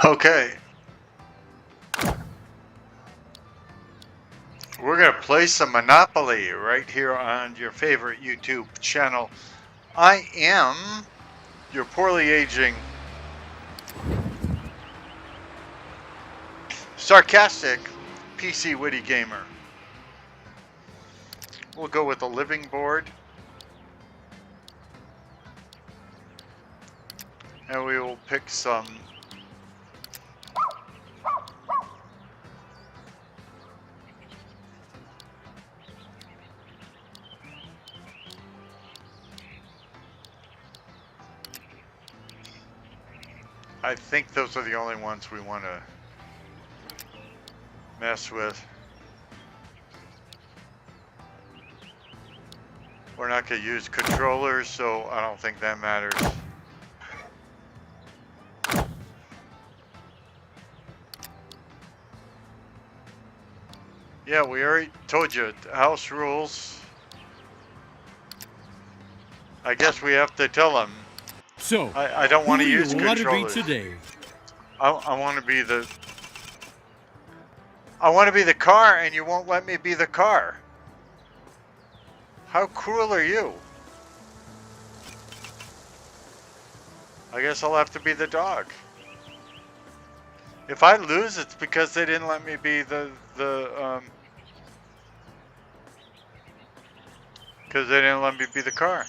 Okay. We're going to play some Monopoly right here on your favorite YouTube channel. I am your poorly aging, sarcastic PC witty gamer. We'll go with a living board. And we will pick some I think those are the only ones we want to mess with. We're not going to use controllers, so I don't think that matters. Yeah, we already told you, house rules. I guess we have to tell them. So, I don't want to use controllers. controllers. Want to be today? I want to be the... I want to be the car, and you won't let me be the car. How cruel are you? I guess I'll have to be the dog. If I lose, it's because they didn't let me be because they didn't let me be the car.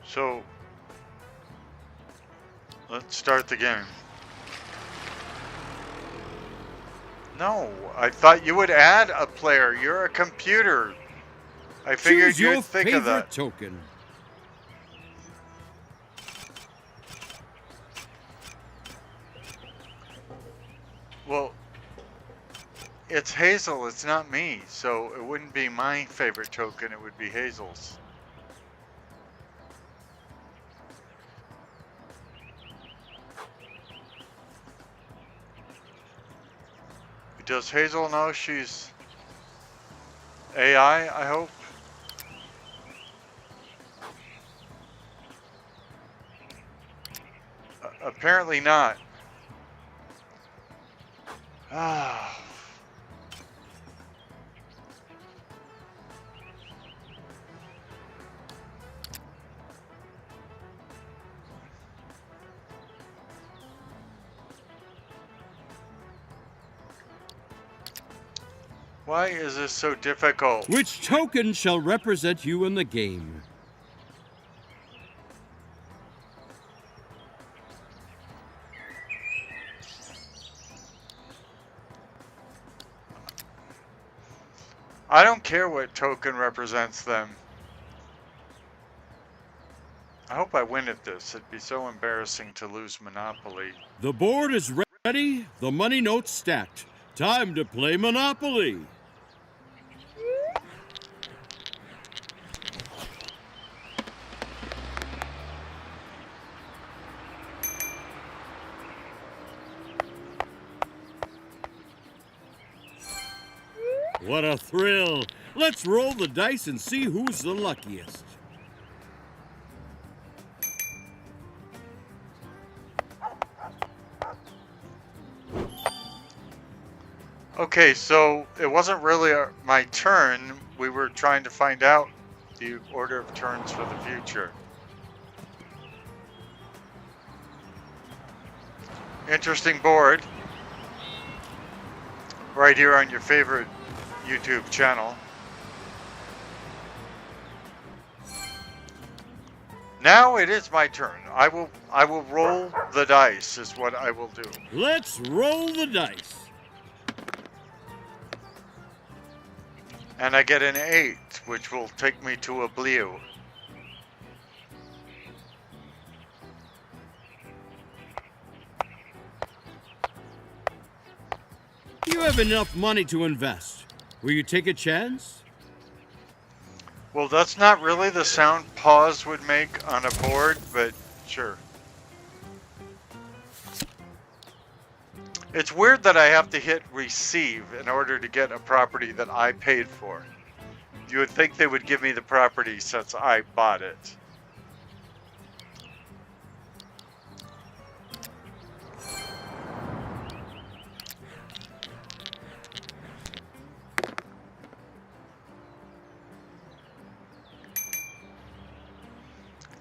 So, let's start the game. No, I thought you would add a player. You're a computer. I figured Choose your you'd think of that. token. Well, it's Hazel, it's not me, so it wouldn't be my favorite token, it would be Hazel's. Does Hazel know she's AI, I hope? Apparently not. Ah. Why is this so difficult? Which token shall represent you in the game? I don't care what token represents them. I hope I win at this. It'd be so embarrassing to lose Monopoly. The board is ready, the money notes stacked. Time to play Monopoly. What a thrill! Let's roll the dice and see who's the luckiest. Okay, so it wasn't really my turn. We were trying to find out the order of turns for the future. Interesting board. Right here on your favorite YouTube channel. Now it is my turn. I will roll the dice is what I will do. Let's roll the dice. And I get an 8, which will take me to a blue. You have enough money to invest. Will you take a chance? Well, that's not really the sound pause would make on a board, but sure. It's weird that I have to hit receive in order to get a property that I paid for. You would think they would give me the property since I bought it.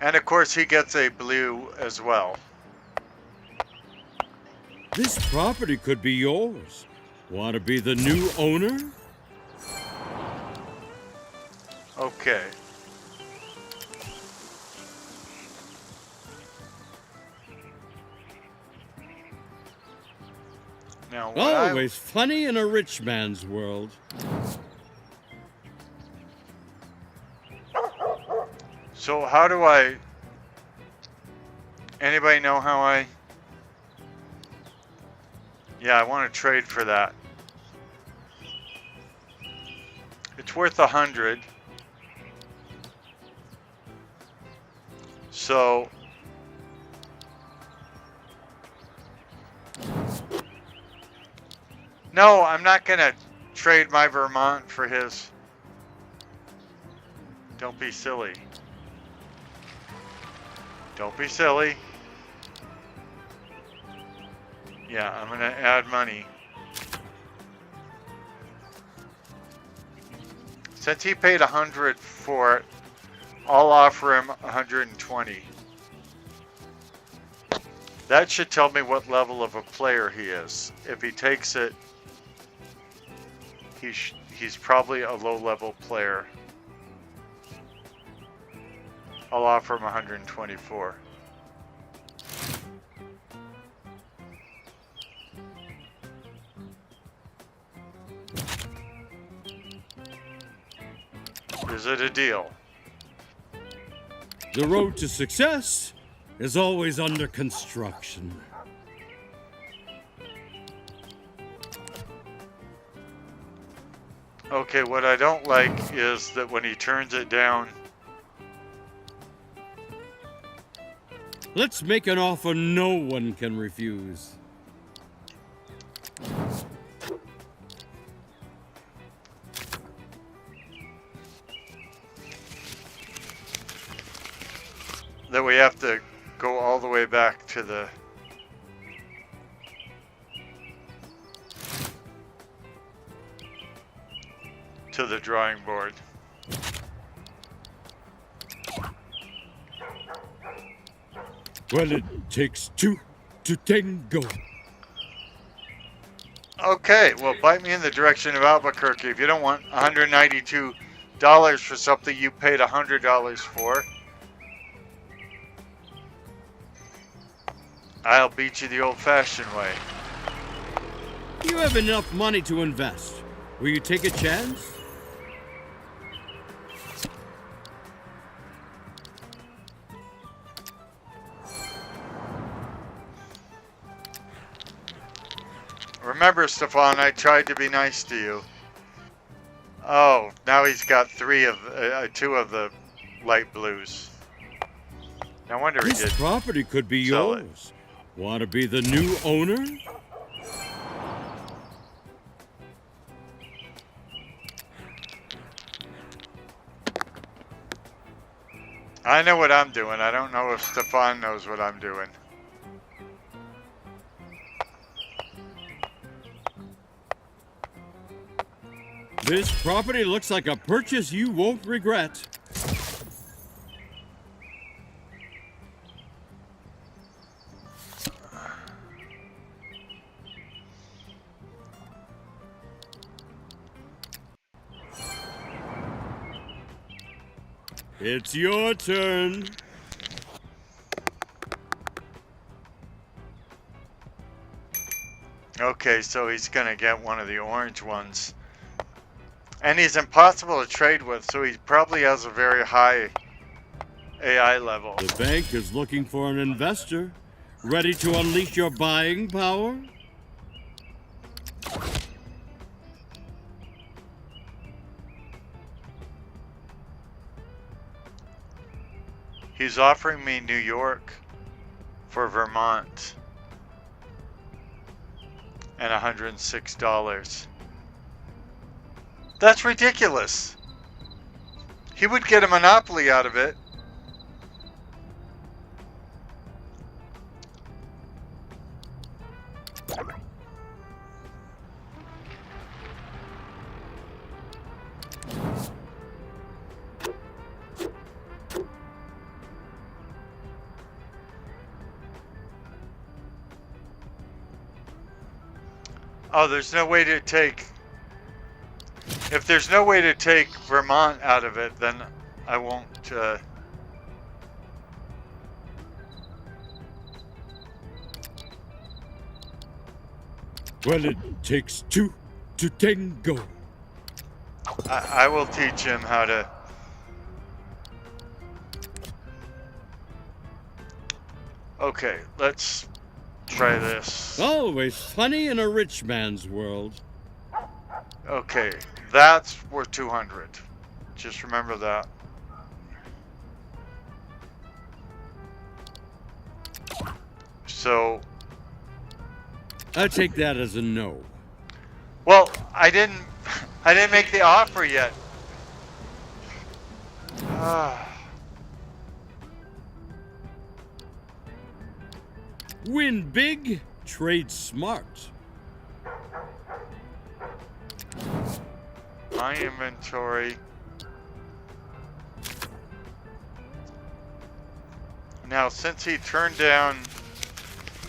And of course he gets a blue as well. This property could be yours. Want to be the new owner? Okay. Now, Always funny in a rich man's world. So how do I... Anybody know how I... Yeah, I want to trade for that. It's worth 100. So... No, I'm not going to trade my Vermont for his. Don't be silly. Don't be silly. Yeah, I'm going to add money. Since he paid 100 for it, I'll offer him 120. That should tell me what level of a player he is. If he takes it, he's probably a low-level player. I'll offer him 124. Is it a deal? The road to success is always under construction. Okay, what I don't like is that when he turns it down... Let's make an offer no one can refuse. That we have to go all the way back to the... drawing board. Well, it takes two to tango. Okay, well, bite me in the direction of Albuquerque. If you don't want $192 for something you paid $100 for, I'll beat you the old-fashioned way. You have enough money to invest. Will you take a chance? Remember, Stefan, I tried to be nice to you. Oh, now he's got two of the light blues. No wonder he did. This property could be sell it. yours. Want to be the new owner? I know what I'm doing. I don't know if Stefan knows what I'm doing. This property looks like a purchase you won't regret. It's your turn. Okay, so he's gonna get one of the orange ones. And he's impossible to trade with, so he probably has a very high AI level. The bank is looking for an investor. Ready to unleash your buying power? He's offering me New York for Vermont. and $106. That's ridiculous. He would get a monopoly out of it. Oh, there's no way to take... If there's no way to take Vermont out of it, then I won't... Well, it takes two to tango. I will teach him how to... Okay, let's try this. Always funny in a rich man's world. Okay, that's worth 200. Just remember that. So... I take that as a no. Well, I didn't make the offer yet. Win big, trade smart. My inventory. Now, since he turned down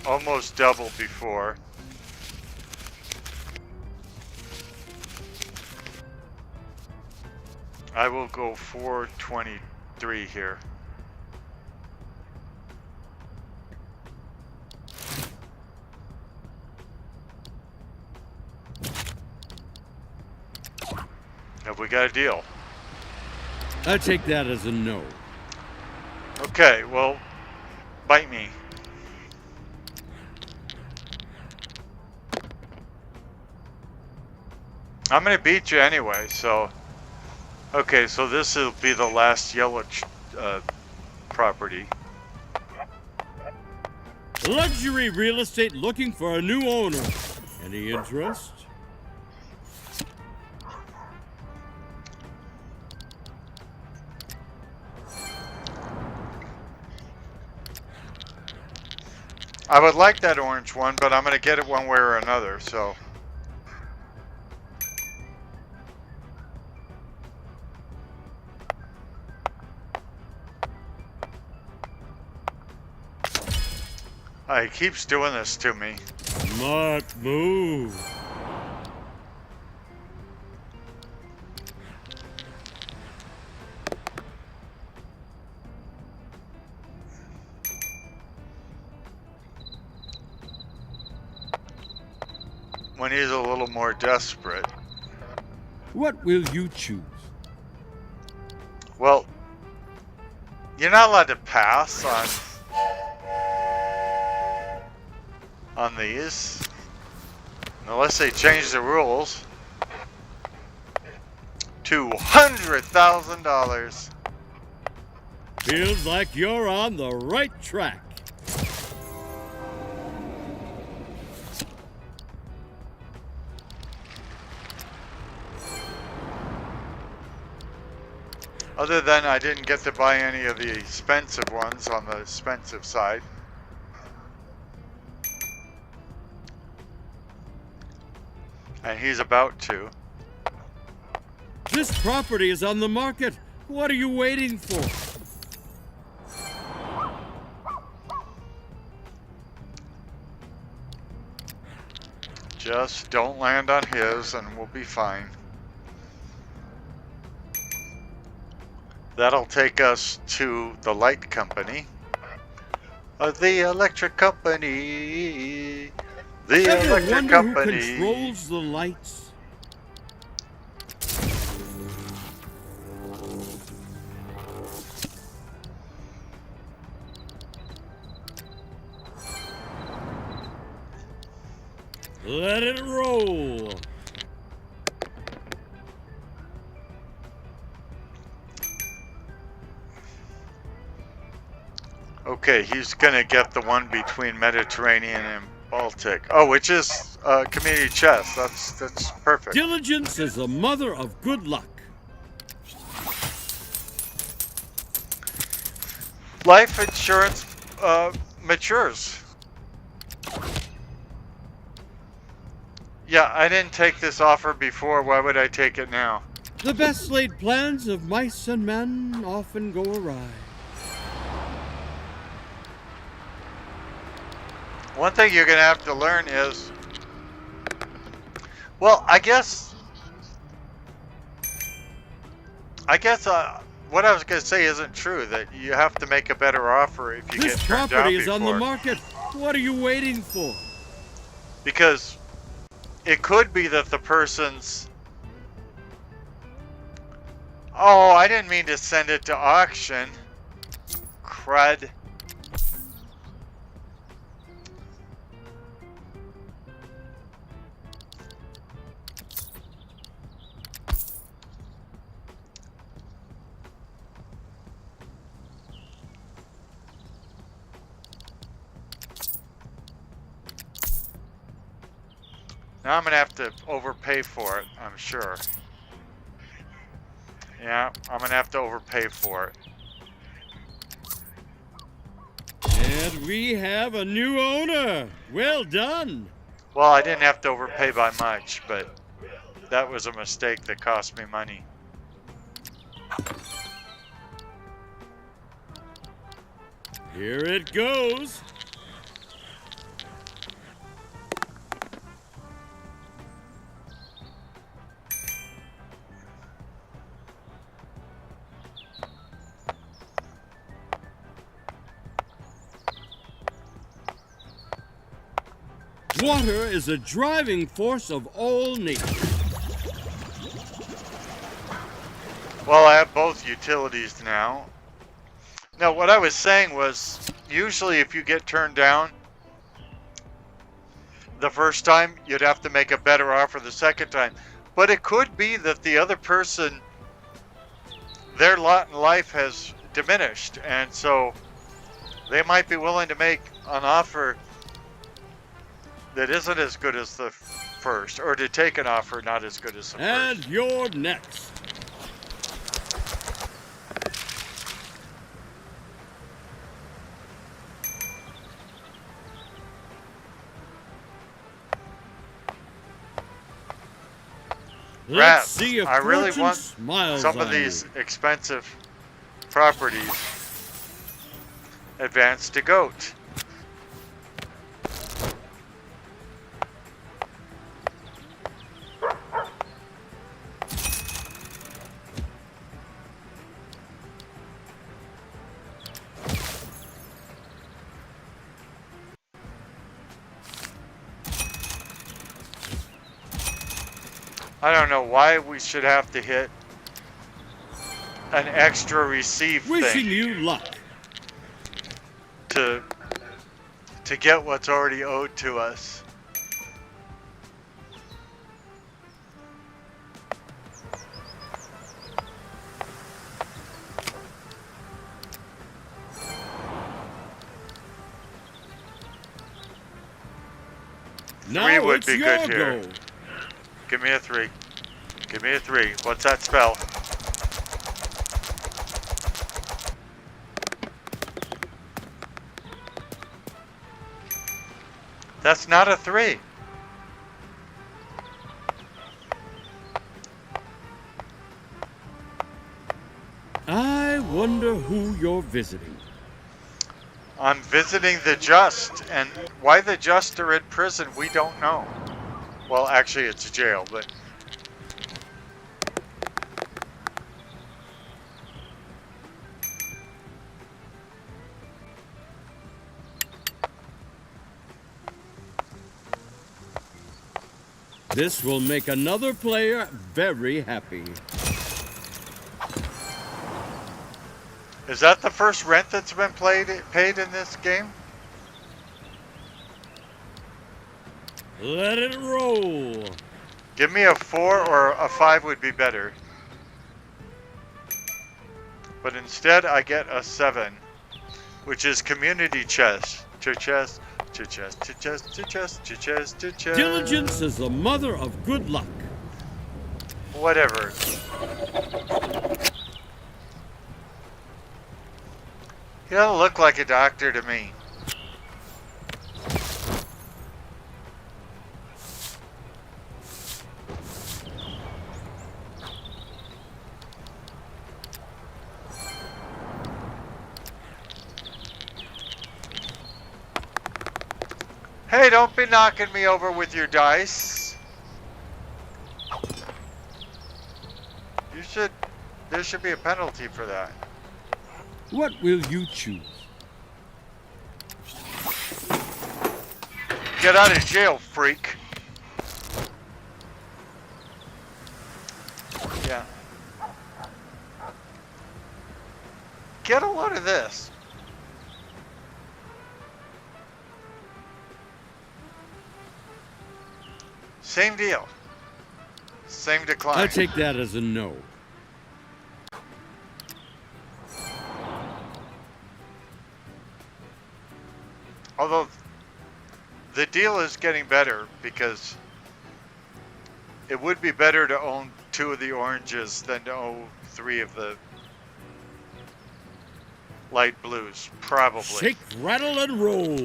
almost double before, I will go 423 here. Have we got a deal? I take that as a no. Okay, well, bite me. I'm gonna beat you anyway, so... Okay, so this will be the last yellow property. Luxury real estate looking for a new owner. Any interest? I would like that orange one, but I'm gonna get it one way or another, so... He keeps doing this to me. Smart move. When he's a little more desperate. What will you choose? Well, you're not allowed to pass on these unless they change the rules. $200,000. Feels like you're on the right track. Other than I didn't get to buy any of the expensive ones on the expensive side. And he's about to. This property is on the market. What are you waiting for? Just don't land on his and we'll be fine. That'll take us to the light company. The electric company. The Ever electric wonder company. who controls the lights? Let it roll. Okay, he's gonna get the one between Mediterranean Baltic. Oh, which is community chest. That's perfect. Diligence is the mother of good luck. Life insurance matures. Yeah, I didn't take this offer before. Why would I take it now? The best laid plans of mice and men often go awry. One thing you're going to have to learn is, well, I guess what I was going to say isn't true, that you have to make a better offer if you This get turned down property is on the before. market. What are you waiting for? Because it could be that the person's, oh, I didn't mean to send it to auction. Crud. Now I'm going to have to overpay for it, I'm sure. Yeah, I'm going to have to overpay for it. And we have a new owner. Well done. Well, I didn't have to overpay by much, but that was a mistake that cost me money. Here it goes. Water is a driving force of all nature. Well, I have both utilities now. Now, what I was saying was, usually if you get turned down the first time, you'd have to make a better offer the second time. But it could be that the other person, their lot in life has diminished, and so they might be willing to make an offer that isn't as good as the first, or to take an offer not as good as the And first. you're next. Let's Rats, see if I really fortune want smiles some of on these you. expensive properties. Advance to goat. I don't know why we should have to hit an extra receive Wishing thing you luck. to get what's already owed to us. Now Three would it's be your good here. go. Give me a 3. Give me a 3. What's that spell? That's not a 3. I wonder who you're visiting. I'm visiting the just, and why the just are in prison, we don't know. Well, actually, it's jail, but... This will make another player very happy. Is that the first rent that's been paid in this game? Let it roll. Give me a 4 or a 5 would be better. But instead I get a 7, which is community chest. Chest. To chest, to chest, to chest, to chest, to chest. Diligence is the mother of good luck. Whatever. He doesn't look like a doctor to me. Hey, don't be knocking me over with your dice. There should be a penalty for that. What will you choose? Get out of jail, freak. Yeah. Get a load of this. Same deal. Same decline. I take that as a no. Although the deal is getting better because it would be better to own 2 of the oranges than to own 3 of the light blues, probably. Shake, rattle, and roll.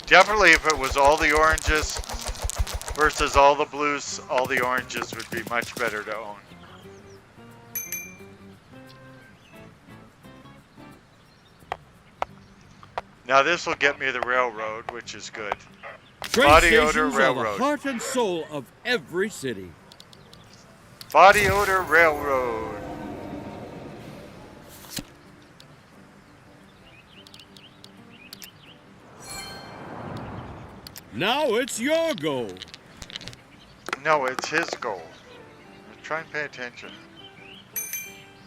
Definitely if it was all the oranges versus all the blues, all the oranges would be much better to own. Now this will get me the railroad, which is good. Train Body odor stations are railroad. the heart and soul of every city. Body odor railroad. Now it's your go. No, it's his goal. Try and pay attention.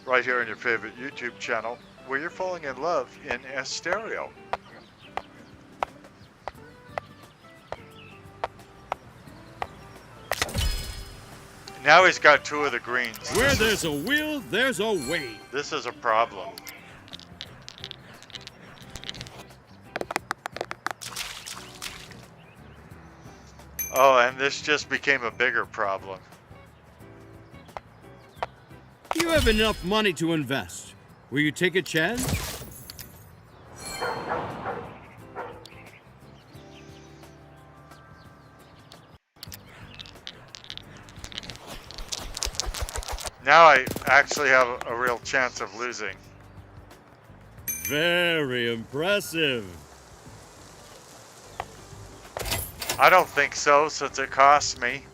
Right here on your favorite YouTube channel, where you're falling in love in Stereo. Now he's got 2 of the greens. Where there's a will, there's a way. This is a problem. Oh, and this just became a bigger problem. You have enough money to invest. Will you take a chance? Now I actually have a real chance of losing. Very impressive. I don't think so, since it costs me.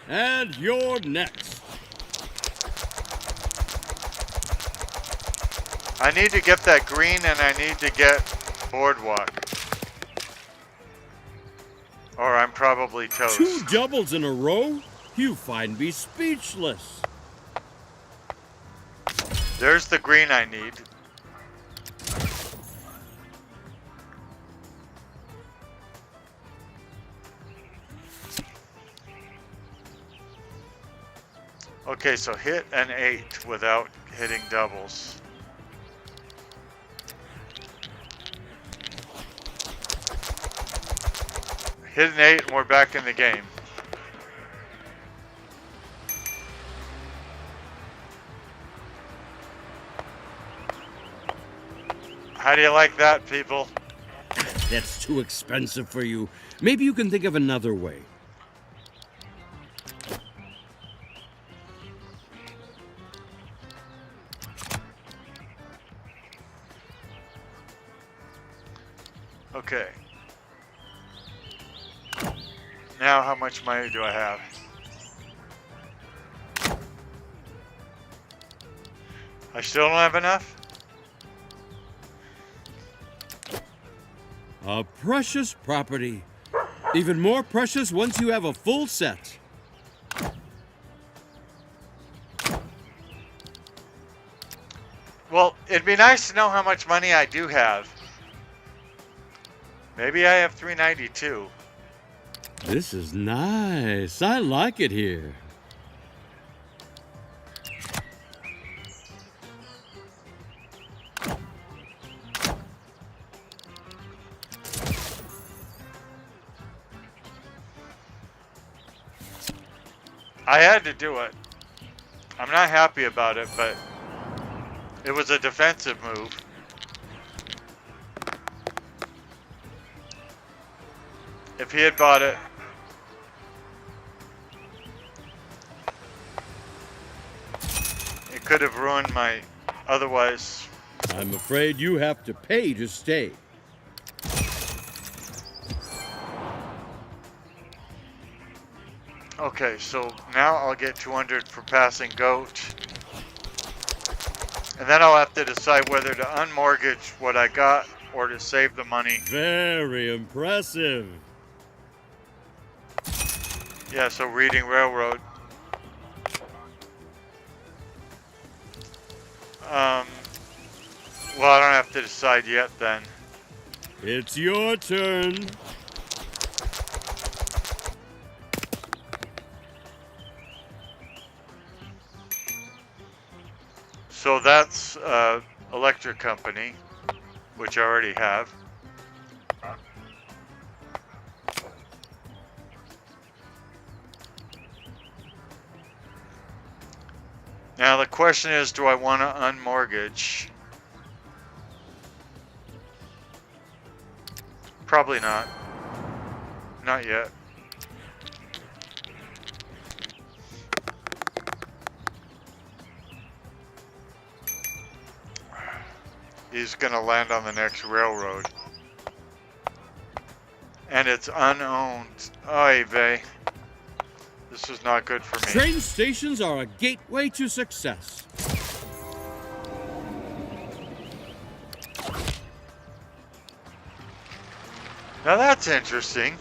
And you're next. I need to get that green and I need to get boardwalk. Or I'm probably toast. 2 doubles in a row? You find me speechless. There's the green I need. Okay, so hit an 8 without hitting doubles. Hit an 8 and we're back in the game. How do you like that, people? That's too expensive for you. Maybe you can think of another way. Okay. Now how much money do I have? I still don't have enough? A precious property. Even more precious once you have a full set. Well, it'd be nice to know how much money I do have. Maybe I have 392. This is nice. I like it here. I had to do it. I'm not happy about it, but it was a defensive move. If he had bought it, it could have ruined my otherwise. I'm afraid you have to pay to stay. Okay, so now I'll get 200 for passing goat. And then I'll have to decide whether to unmortgage what I got or to save the money. Very impressive. Yeah, so Reading Railroad. Well, I don't have to decide yet then. It's your turn. So that's electric company, which I already have. Now the question is, do I want to unmortgage? Probably not. Not yet. He's gonna land on the next railroad. And it's unowned. Oy vey. This is not good for me. Train stations are a gateway to success. Now that's interesting.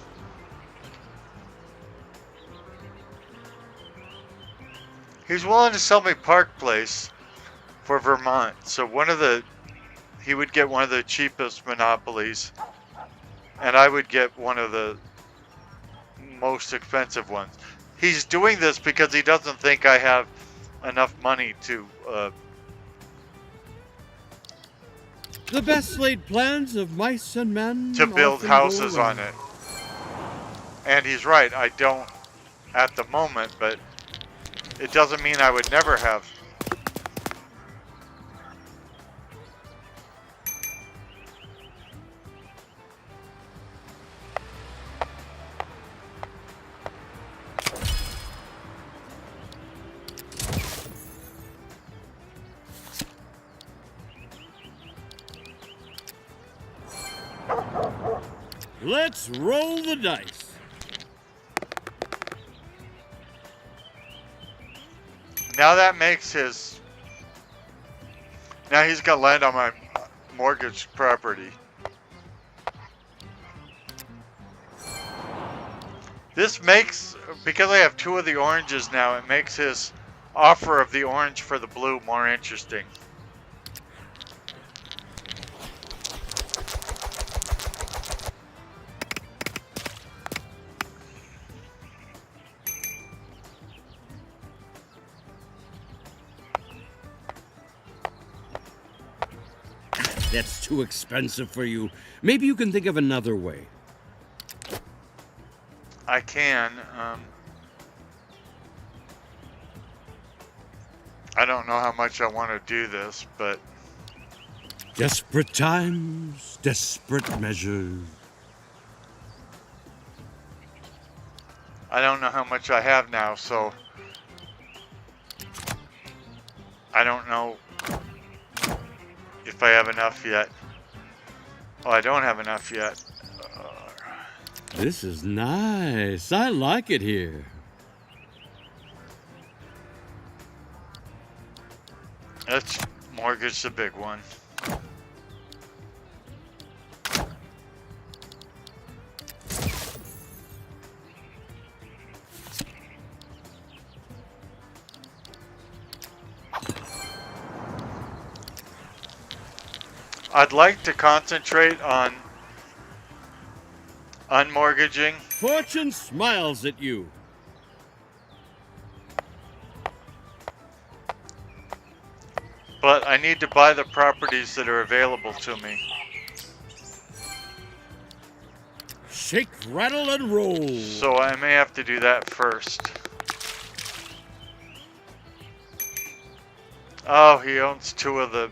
He's willing to sell me Park Place for Vermont. So he would get one of the cheapest monopolies, and I would get one of the most expensive ones. He's doing this because he doesn't think I have enough money to The best laid plans of mice and men build often houses go on wrong. it. And he's right, I don't at the moment, but it doesn't mean I would never have. Let's roll the dice. Now that makes his... Now he's got land on my mortgage property. This makes... Because I have two of the oranges now, it makes his offer of the orange for the blue more interesting. That's too expensive for you. Maybe you can think of another way. I can. I don't know how much I want to do this, but Desperate times, desperate measures. I don't know how much I have now, so I don't know if I have enough yet. Oh, I don't have enough yet. This is nice. I like it here. Let's mortgage the big one. I'd like to concentrate on unmortgaging Fortune smiles at you. But I need to buy the properties that are available to me. Shake, rattle, and roll. So I may have to do that first. Oh, he owns two of the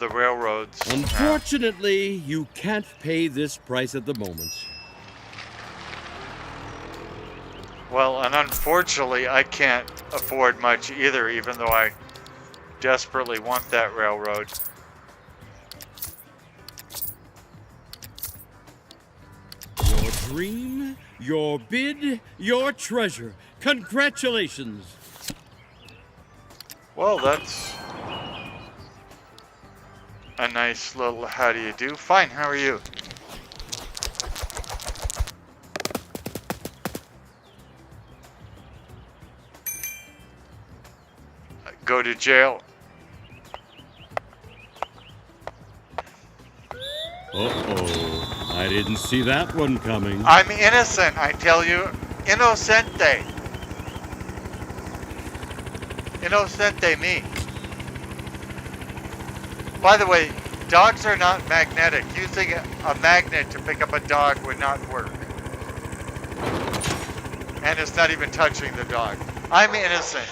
railroads. Unfortunately, you can't pay this price at the moment. Well, and unfortunately, I can't afford much either, even though I desperately want that railroad. Your dream, your bid, your treasure. Congratulations. Well, that's a nice little how do you do. Fine, how are you? Go to jail. Uh-oh. I didn't see that one coming. I'm innocent, I tell you. Innocente. Innocente me. By the way, dogs are not magnetic. Using a magnet to pick up a dog would not work. And it's not even touching the dog. I'm innocent.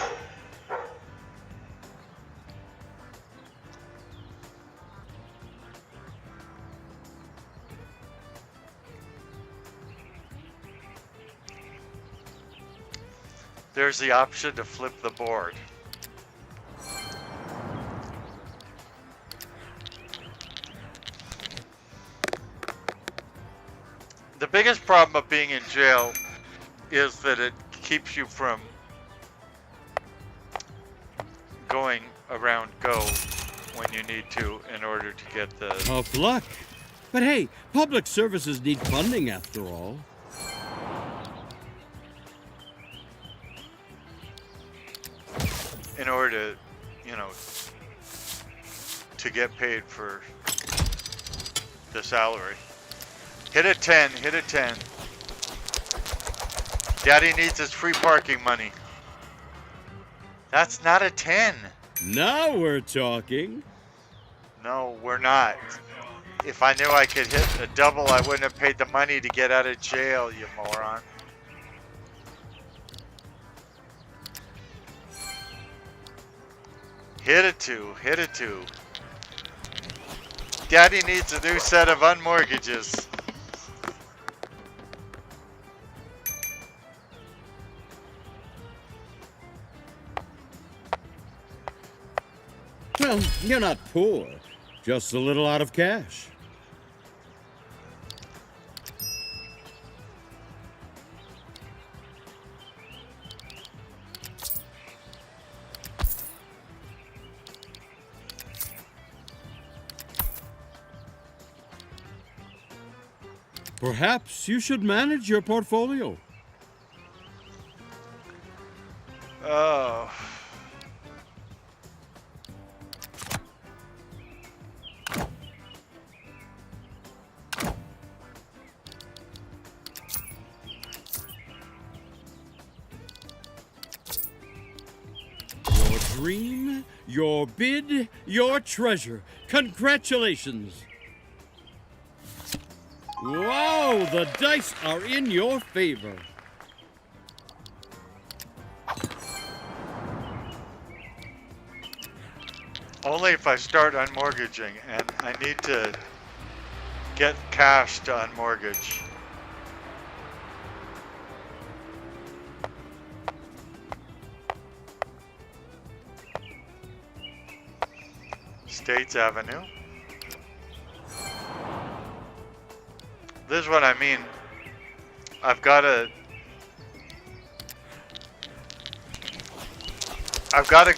There's the option to flip the board. The biggest problem of being in jail is that it keeps you from going around go when you need to in order to get the... Tough luck. But hey, public services need funding after all. In order to, you know, to get paid for the salary. Hit a 10, hit a 10. Daddy needs his free parking money. That's not a 10. Now we're talking. No, we're not. If I knew I could hit a double, I wouldn't have paid the money to get out of jail, you moron. Hit a 2, hit a 2. Daddy needs a new set of unmortgages. Well, you're not poor, just a little out of cash. Perhaps you should manage your portfolio. Oh. Your dream, your bid, your treasure. Congratulations. Wow, the dice are in your favor. Only if I start unmortgaging, and I need to get cash to unmortgage. States Avenue. This is what I mean. I've got to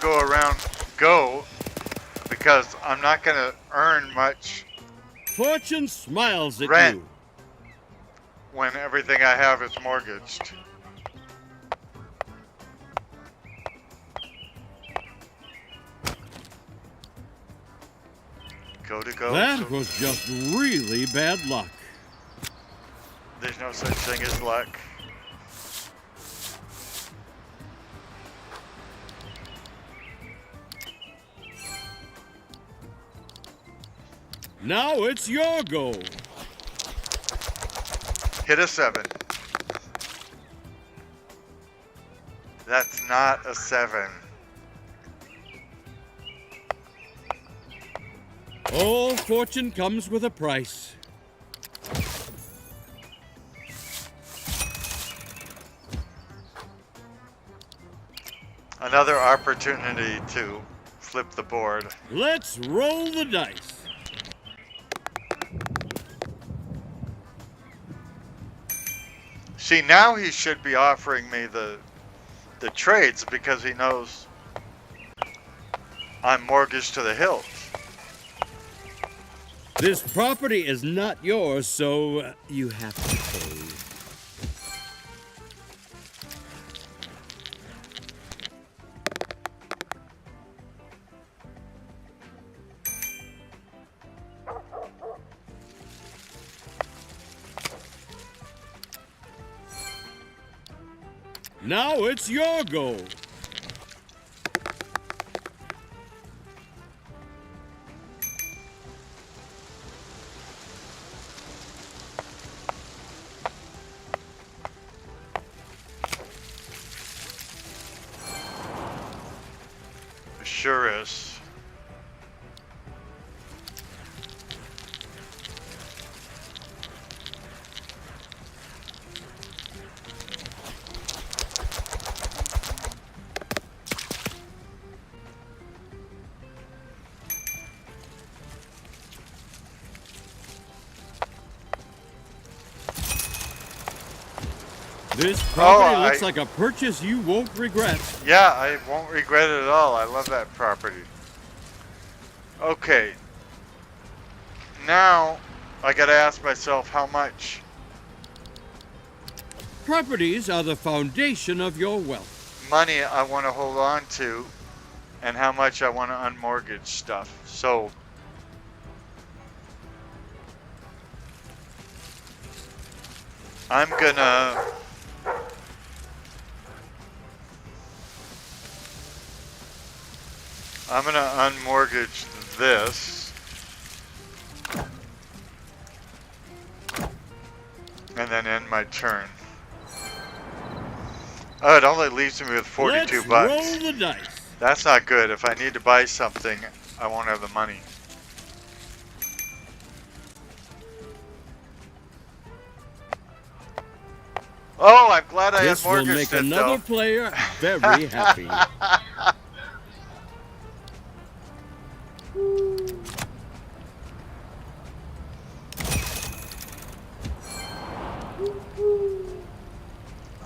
go around go because I'm not going to earn much Fortune smiles at rent you. when everything I have is mortgaged. Go to go. That was just really bad luck. there's no such thing as luck. Now it's your go. Hit a 7. That's not a 7. All fortune comes with a price. Another opportunity to flip the board. Let's roll the dice. See, now he should be offering me the trades because he knows I'm mortgaged to the hilt. This property is not yours, so you have to pay. Now it's your go. Sure is. This property looks I- like a purchase you won't regret. Yeah, I won't regret it at all. I love that property. Okay. Now, I gotta ask myself how much. Properties are the foundation of your wealth. Money I want to hold on to and how much I want to unmortgage stuff. So I'm gonna unmortgage this and then end my turn. Oh, it only leaves me with 42 Let's bucks. roll the dice. That's not good. If I need to buy something, I won't have the money. Oh, I'm glad I This will unmortgaged make it, another though. player very happy.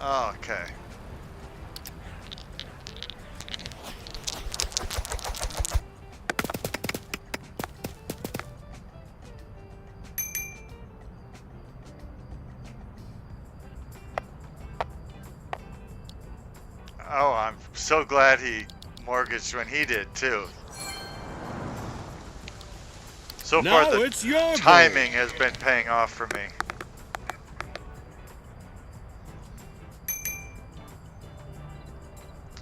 Okay. Oh, I'm so glad he mortgaged when he did, too. So Now far, the it's your timing has been paying off for me.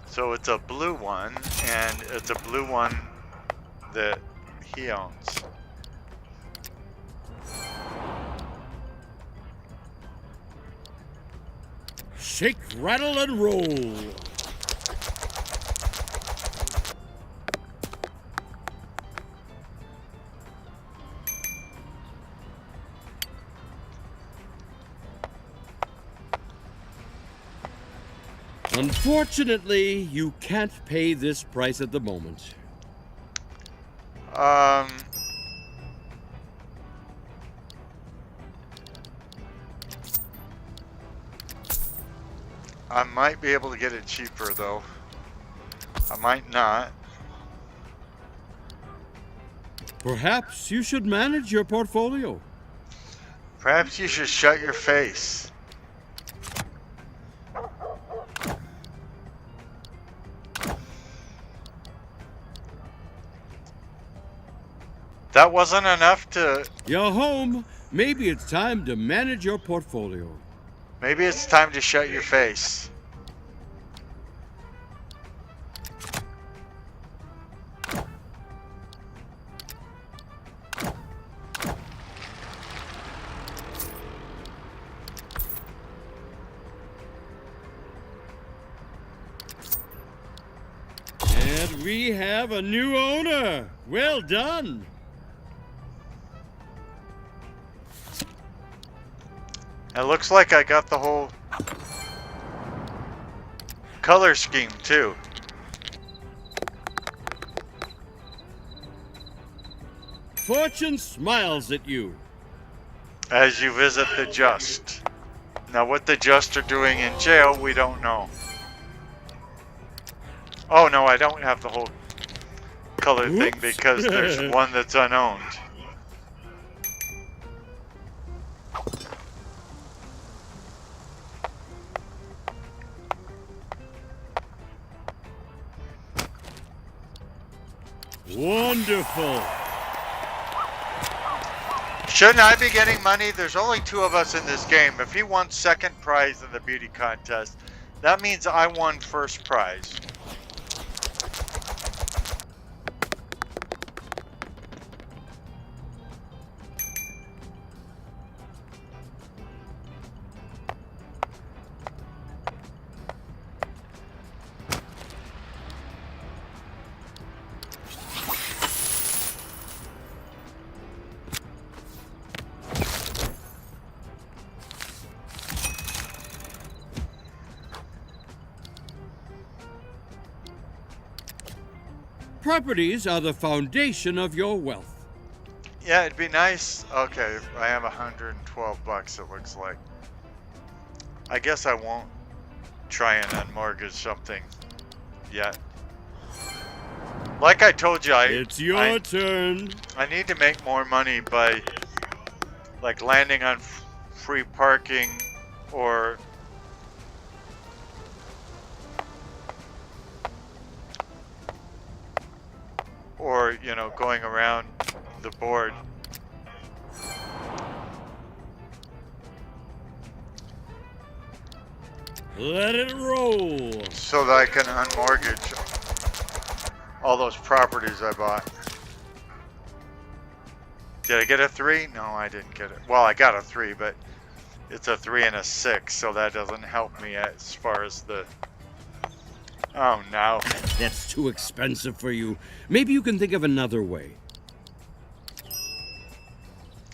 So it's a blue one, and it's a blue one that he owns. Shake, rattle, and roll. Unfortunately, you can't pay this price at the moment. I might be able to get it cheaper, though. I might not. Perhaps you should manage your portfolio. Perhaps you should shut your face. That wasn't enough to... Your home Maybe it's time to manage your portfolio. Maybe it's time to shut your face. And we have a new owner. Well done. It looks like I got the whole color scheme too. Fortune smiles at you. As you visit the Just. Now what the Just are doing in jail, we don't know. Oh no, I don't have the whole color thing Oops. because there's one that's unowned. Wonderful. Shouldn't I be getting money? There's only 2 of us in this game. If he won second prize in the beauty contest, that means I won first prize. Properties are the foundation of your wealth. Yeah, it'd be nice. Okay, I have 112 bucks, it looks like. I guess I won't try and unmortgage something yet. Like I told you, It's your turn. I need to make more money by like landing on free parking or you know, going around the board. Let it roll. So that I can unmortgage all those properties I bought. Did I get a 3? No, I didn't get it. Well, I got a 3, but it's a 3 and a 6, so that doesn't help me as far as the... Oh, no. That's too expensive for you. Maybe you can think of another way.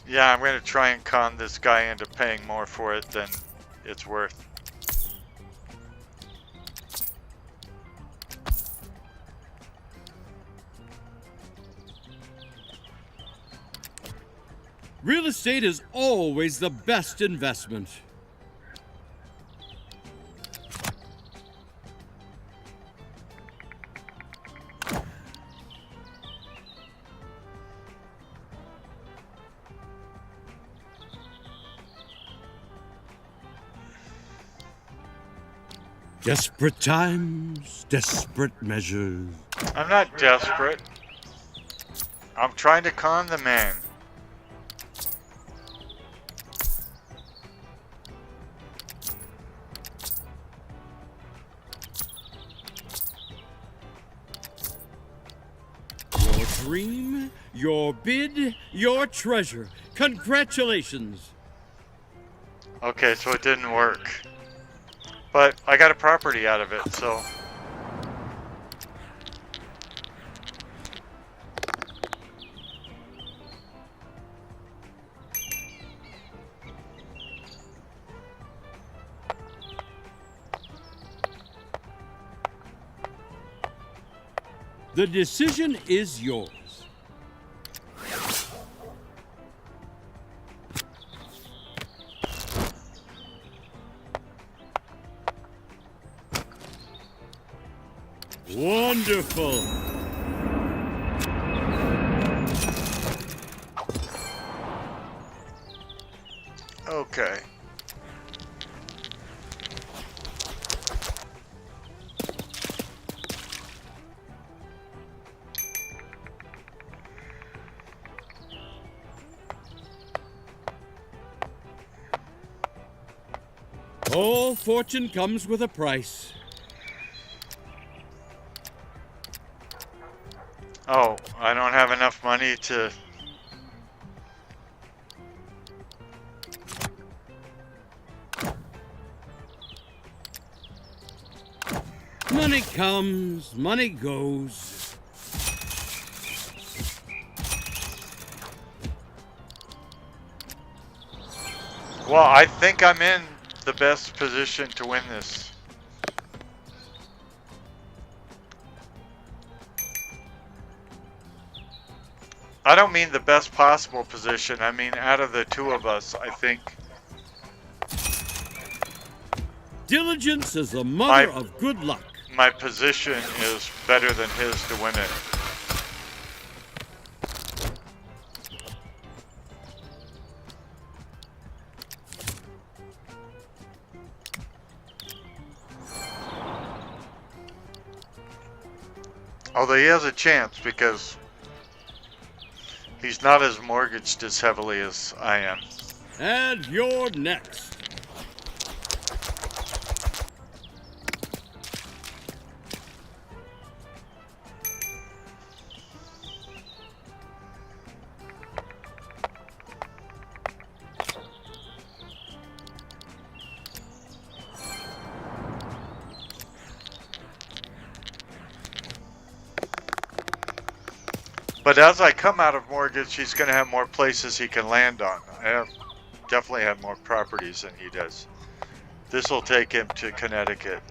Yeah, I'm going to try and con this guy into paying more for it than it's worth. Real estate is always the best investment. Desperate times, desperate measures. I'm not desperate. I'm trying to con the man. Your dream, your bid, your treasure. Congratulations. Okay, so it didn't work. But I got a property out of it, so... The decision is yours. Wonderful. Okay. All fortune comes with a price. Oh, I don't have enough money to... Money comes, money goes. Well, I think I'm in the best position to win this. I don't mean the best possible position. I mean, out of the two of us, I think Diligence is the mother of good luck. my position is better than his to win it. Although he has a chance because he's not as mortgaged as heavily as I am. And you're next. But as I come out of mortgage, he's going to have more places he can land on. Definitely have more properties than he does. This will take him to Connecticut.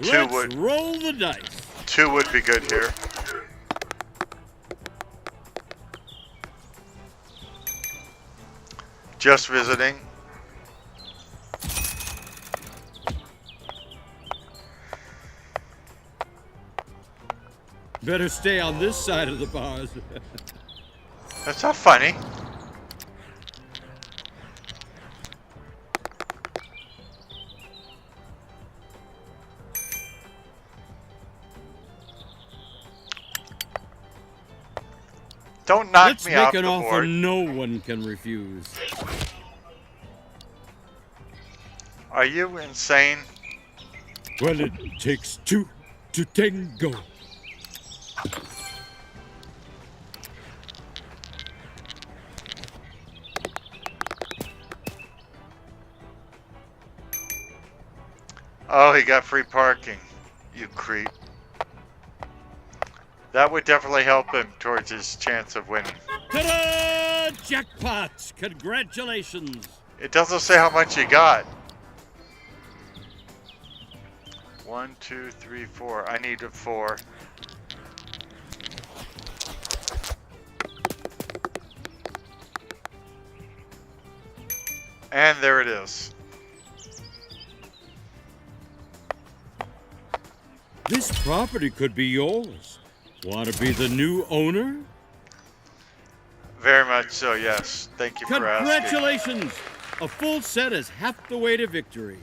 Let's roll the dice. 2 would be good here. Just visiting. Better stay on this side of the bars. That's not funny. Don't knock Let's me off make the an offer board. no one can refuse. Are you insane? Well, it takes two to tango. Oh, he got free parking. You creep. That would definitely help him towards his chance of winning. Ta-da! Jackpot! Congratulations! It doesn't say how much you got. 1, 2, 3, 4. I need a 4. And there it is. This property could be yours. Want to be the new owner? Very much so, yes. Thank you for asking. Congratulations! A full set is half the way to victory.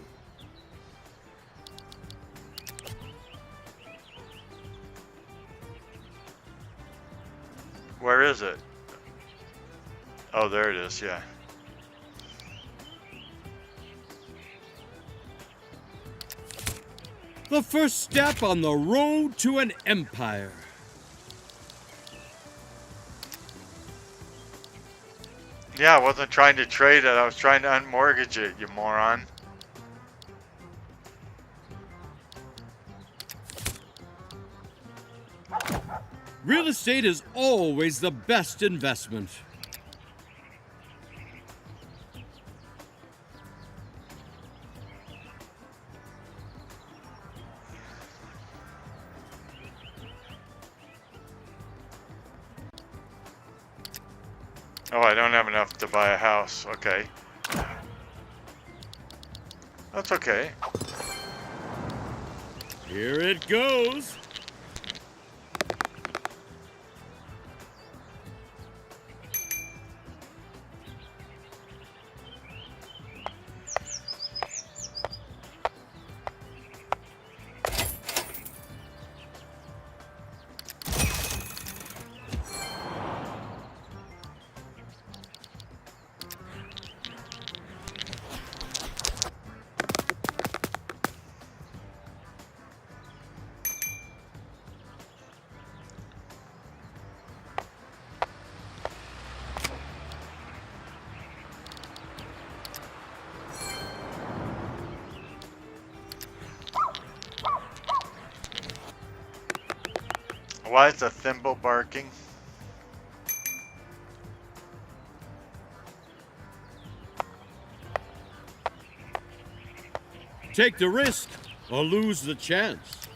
Where is it? Oh, there it is, yeah. The first step on the road to an empire. Yeah, I wasn't trying to trade it. I was trying to unmortgage it, you moron. Real estate is always the best investment. Oh, I don't have enough to buy a house. Okay. That's okay. Here it goes. Why is the thimble barking? Take the risk or lose the chance.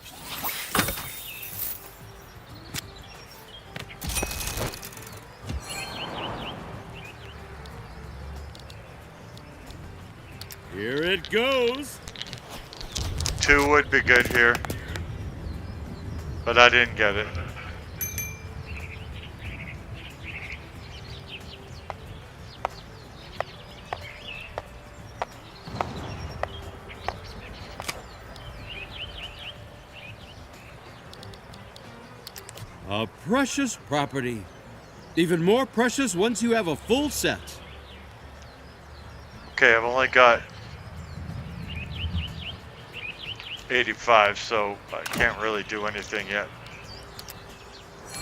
Here it goes. 2 would be good here. But I didn't get it. A precious property. Even more precious once you have a full set. Okay, I've only got 85, so I can't really do anything yet.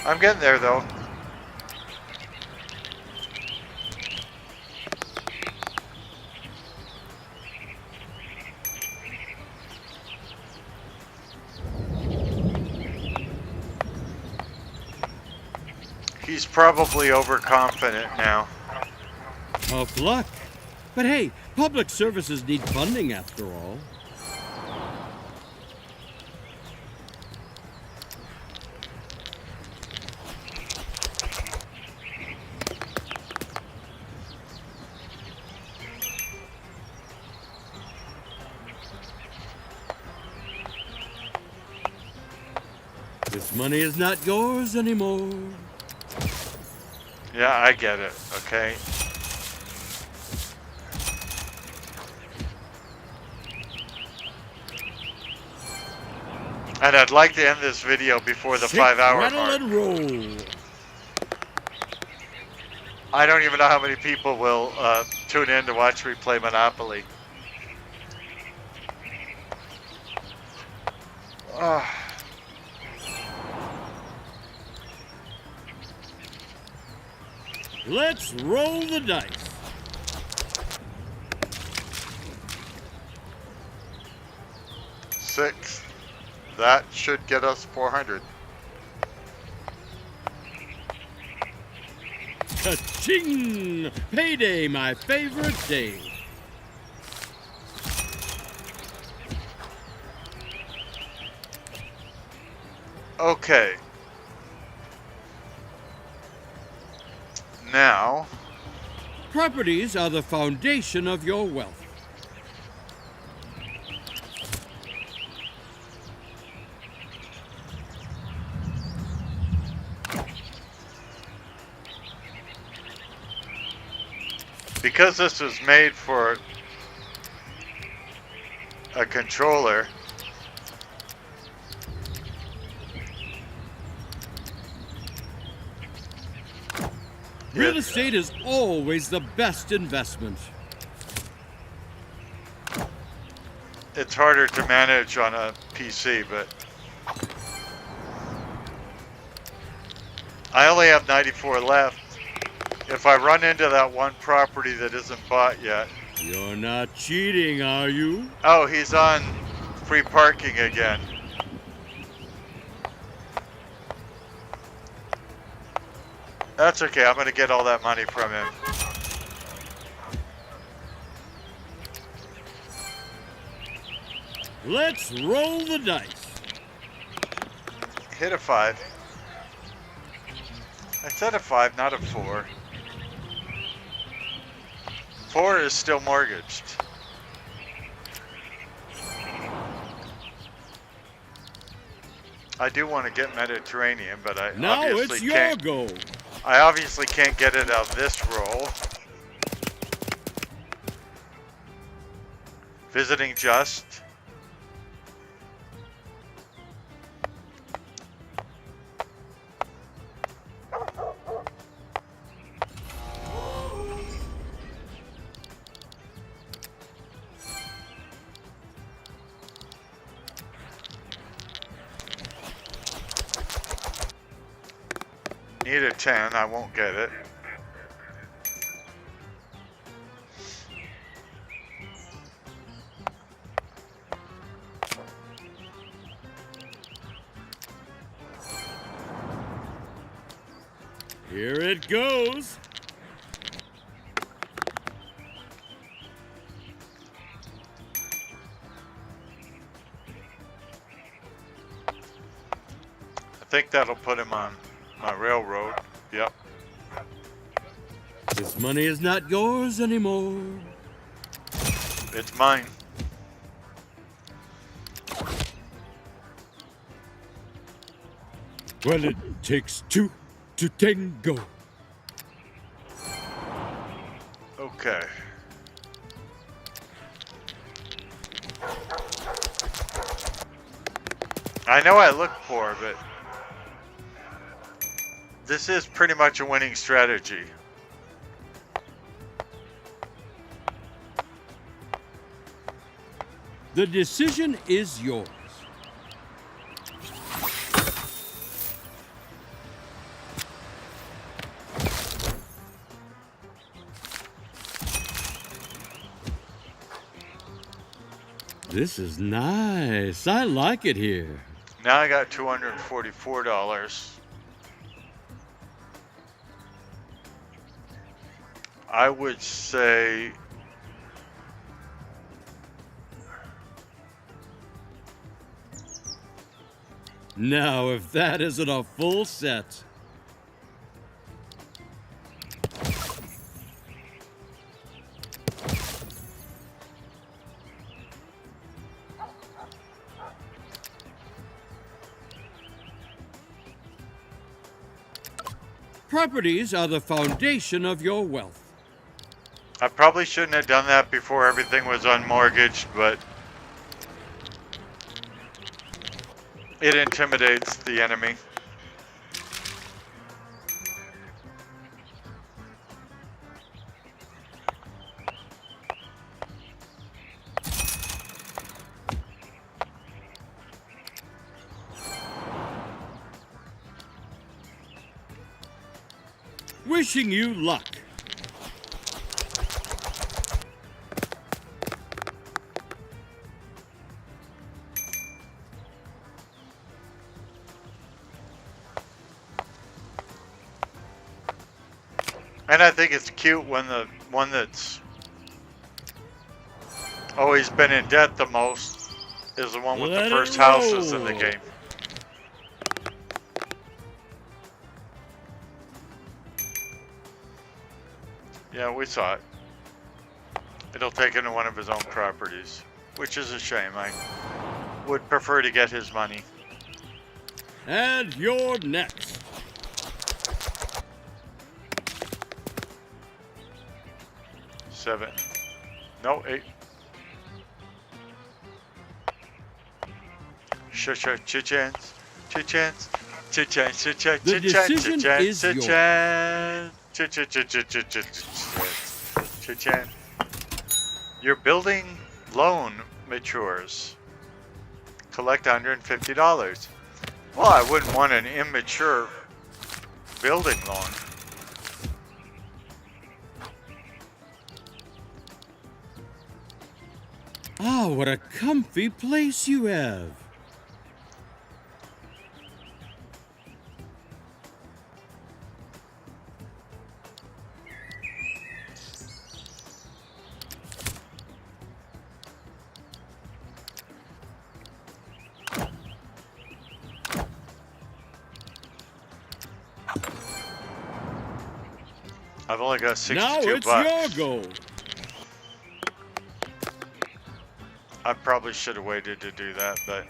I'm getting there though. He's probably overconfident now. Tough luck. But hey, public services need funding after all. This money is not yours anymore. Yeah, I get it, okay? And I'd like to end this video before the Shake, 5-hour rattle, mark. and roll. I don't even know how many people will tune in to watch me play Monopoly. Let's roll the dice. Six. That should get us 400. Ka-ching! Payday, my favorite day. Okay. Now, Properties are the foundation of your wealth. because this was made for a controller, Real estate is always the best investment. it's harder to manage on a PC, but I only have 94 left. If I run into that one property that isn't bought yet. You're not cheating, are you? Oh, he's on free parking again. That's okay, I'm gonna get all that money from him. Let's roll the dice. Hit a 5. I said a 5, not a 4. 4 is still mortgaged. I do want to get Mediterranean, but I Now obviously it's your can't. go. I obviously can't get it out of this roll. Visiting just. Need a 10, I won't get it. Here it goes. I think that'll put him on my railroad. Yep. This money is not yours anymore. It's mine. Well, it takes two to tango. Okay. I know I look poor, but this is pretty much a winning strategy. The decision is yours. This is nice. I like it here. Now I got $244. I would say Now, if that isn't a full set. Properties are the foundation of your wealth. I probably shouldn't have done that before everything was unmortgaged, but it intimidates the enemy. Wishing you luck. And I think it's cute when the one that's always been in debt the most is the one with Let the it first houses in the roll. game. Yeah, we saw it. It'll take him to one of his own properties, which is a shame. I would prefer to get his money. And you're next. Seven. No, 8. Cha-chance, cha-chance, cha-chance, cha-chance, cha-chance, The decision is yours. cha-chance, cha-chance. Your building loan matures. Collect $150. Well, I wouldn't want an immature building loan. Ah, what a comfy place you have. I've only got 62 Now it's bucks. your goal. I probably should have waited to do that, but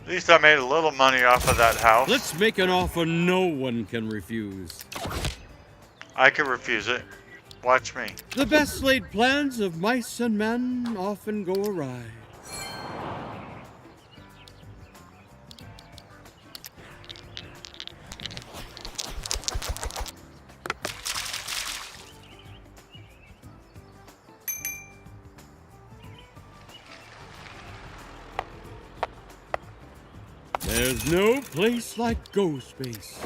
at least I made a little money off of that house. Let's make an offer no one can refuse. I can refuse it. Watch me. The best laid plans of mice and men often go awry. There's no place like Go Space.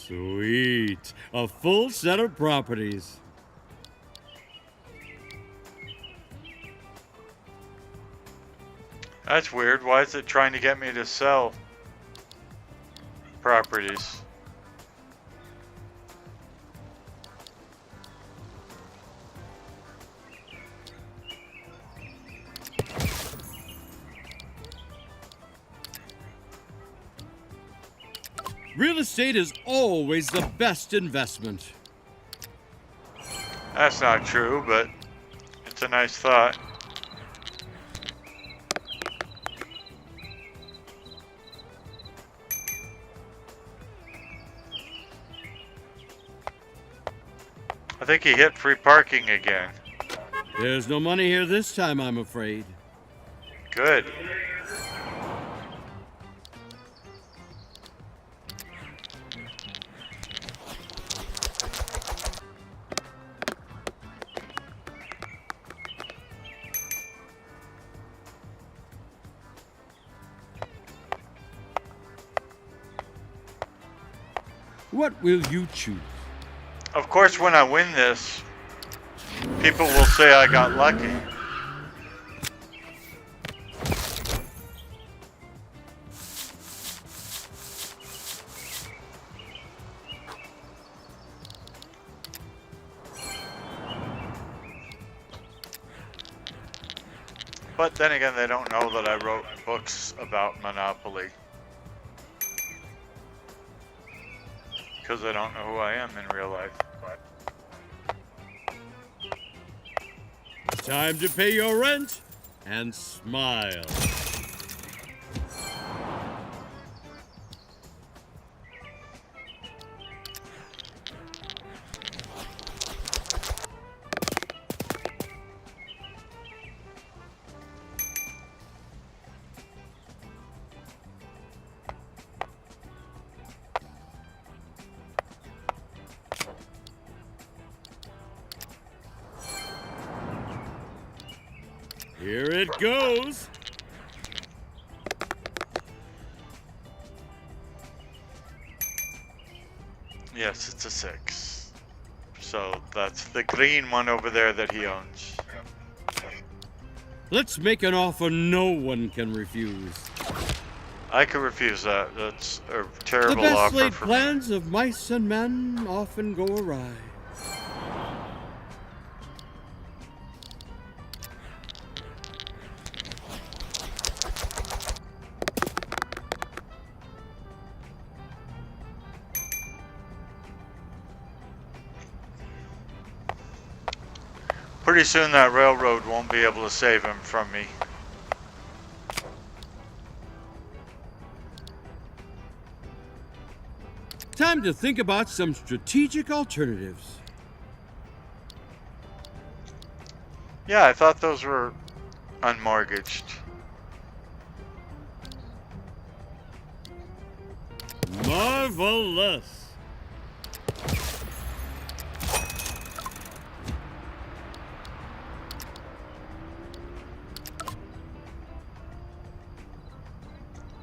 Sweet. A full set of properties. That's weird. Why is it trying to get me to sell properties? Real estate is always the best investment. That's not true, but it's a nice thought. I think he hit free parking again. There's no money here this time, I'm afraid. Good. What will you choose? Of course, when I win this, people will say I got lucky. But then again, they don't know that I wrote books about Monopoly. Because they don't know who I am in real life. Time to pay your rent and smile. Here it goes. Yes, it's a 6. So that's the green one over there that he owns. Let's make an offer no one can refuse. I could refuse that. That's a The terrible best offer laid for me. plans of mice and men often go awry. Pretty soon that railroad won't be able to save him from me. Time to think about some strategic alternatives. Yeah, I thought those were unmortgaged. Marvelous.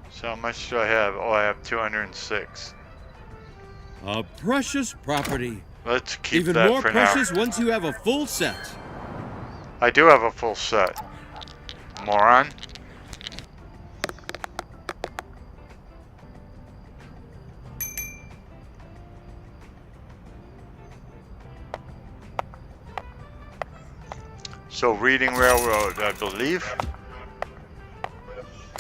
So how much do I have? Oh, I have 206. A precious property. Let's keep Even that more for precious now. once you have a full set. I do have a full set. Moron. So Reading Railroad, I believe.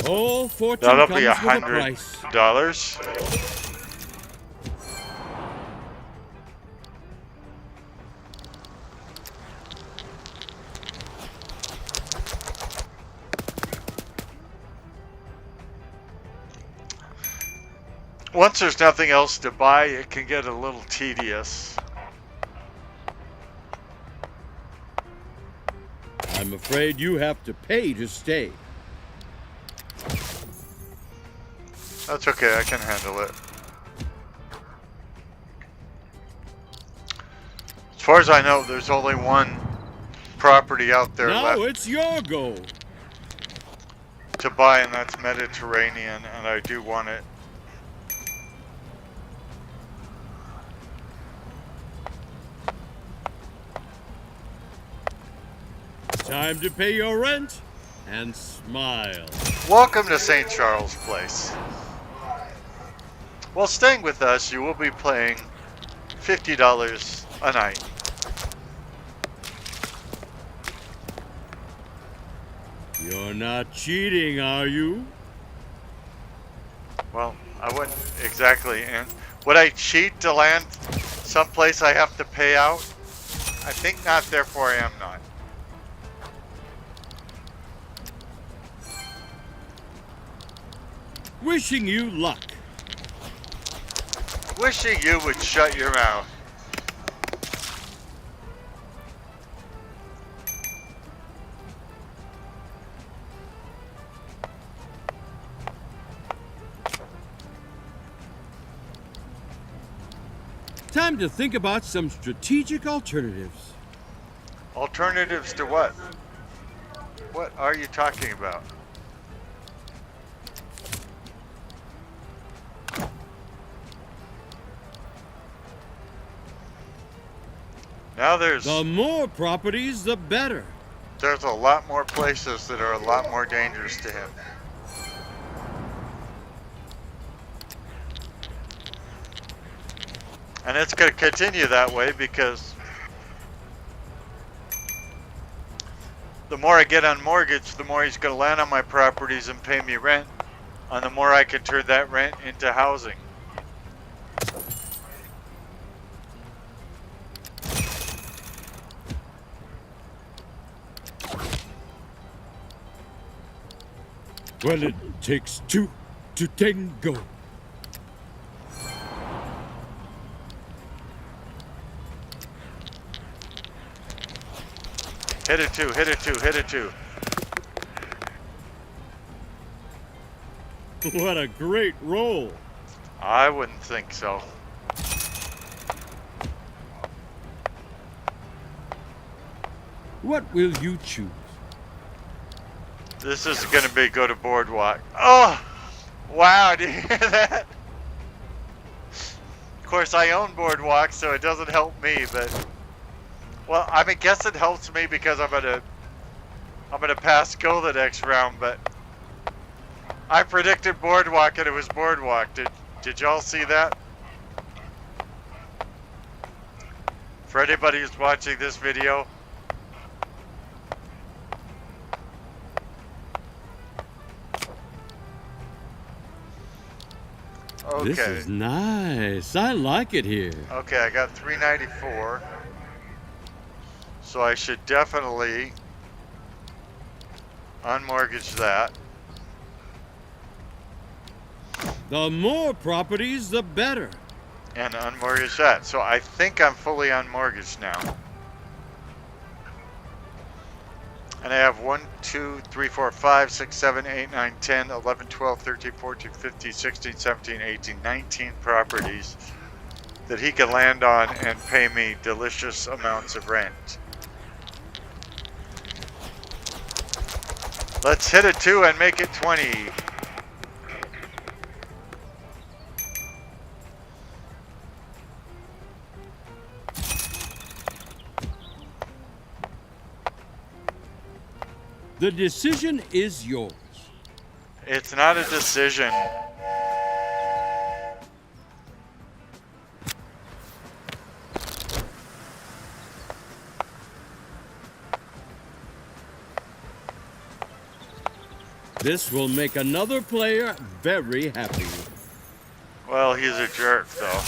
All fortune That'll comes be with a price. $100. Once there's nothing else to buy, it can get a little tedious. I'm afraid you have to pay to stay. That's okay, I can handle it. As far as I know, there's only one property out there Now left it's your go. to buy, and that's Mediterranean, and I do want it. Time to pay your rent and smile. Welcome to St. Charles Place. While staying with us, you will be paying $50 a night. You're not cheating, are you? Well, I wouldn't exactly. And would I cheat to land someplace I have to pay out? I think not, therefore I am not. Wishing you luck. Wishing you would shut your mouth. Time to think about some strategic alternatives. Alternatives to what? What are you talking about? Now there's The more properties, the better. a lot more places that are a lot more dangerous to him. And it's going to continue that way because the more I get on mortgage, the more he's going to land on my properties and pay me rent, and the more I can turn that rent into housing. Well, it takes two to tango. Hit it two, hit it two, hit it two. What a great roll. I wouldn't think so. What will you choose? This is going to be go to Boardwalk. Oh! Wow, did you hear that? Of course, I own Boardwalk, so it doesn't help me, but... Well, I mean, guess it helps me because I'm gonna pass go the next round, but... I predicted Boardwalk and it was Boardwalk. Did y'all see that? For anybody who's watching this video, okay. This is nice. I like it here. Okay, I got 394. So I should definitely unmortgage that. The more properties, the better. And unmortgage that. So I think I'm fully unmortgaged now. And I have 1, 2, 3, 4, 5, 6, 7, 8, 9, 10, 11, 12, 13, 14, 15, 16, 17, 18, 19 properties that he can land on and pay me delicious amounts of rent. Let's hit it 2 and make it 20. The decision is yours. It's not a decision. This will make another player very happy. Well, he's a jerk, though.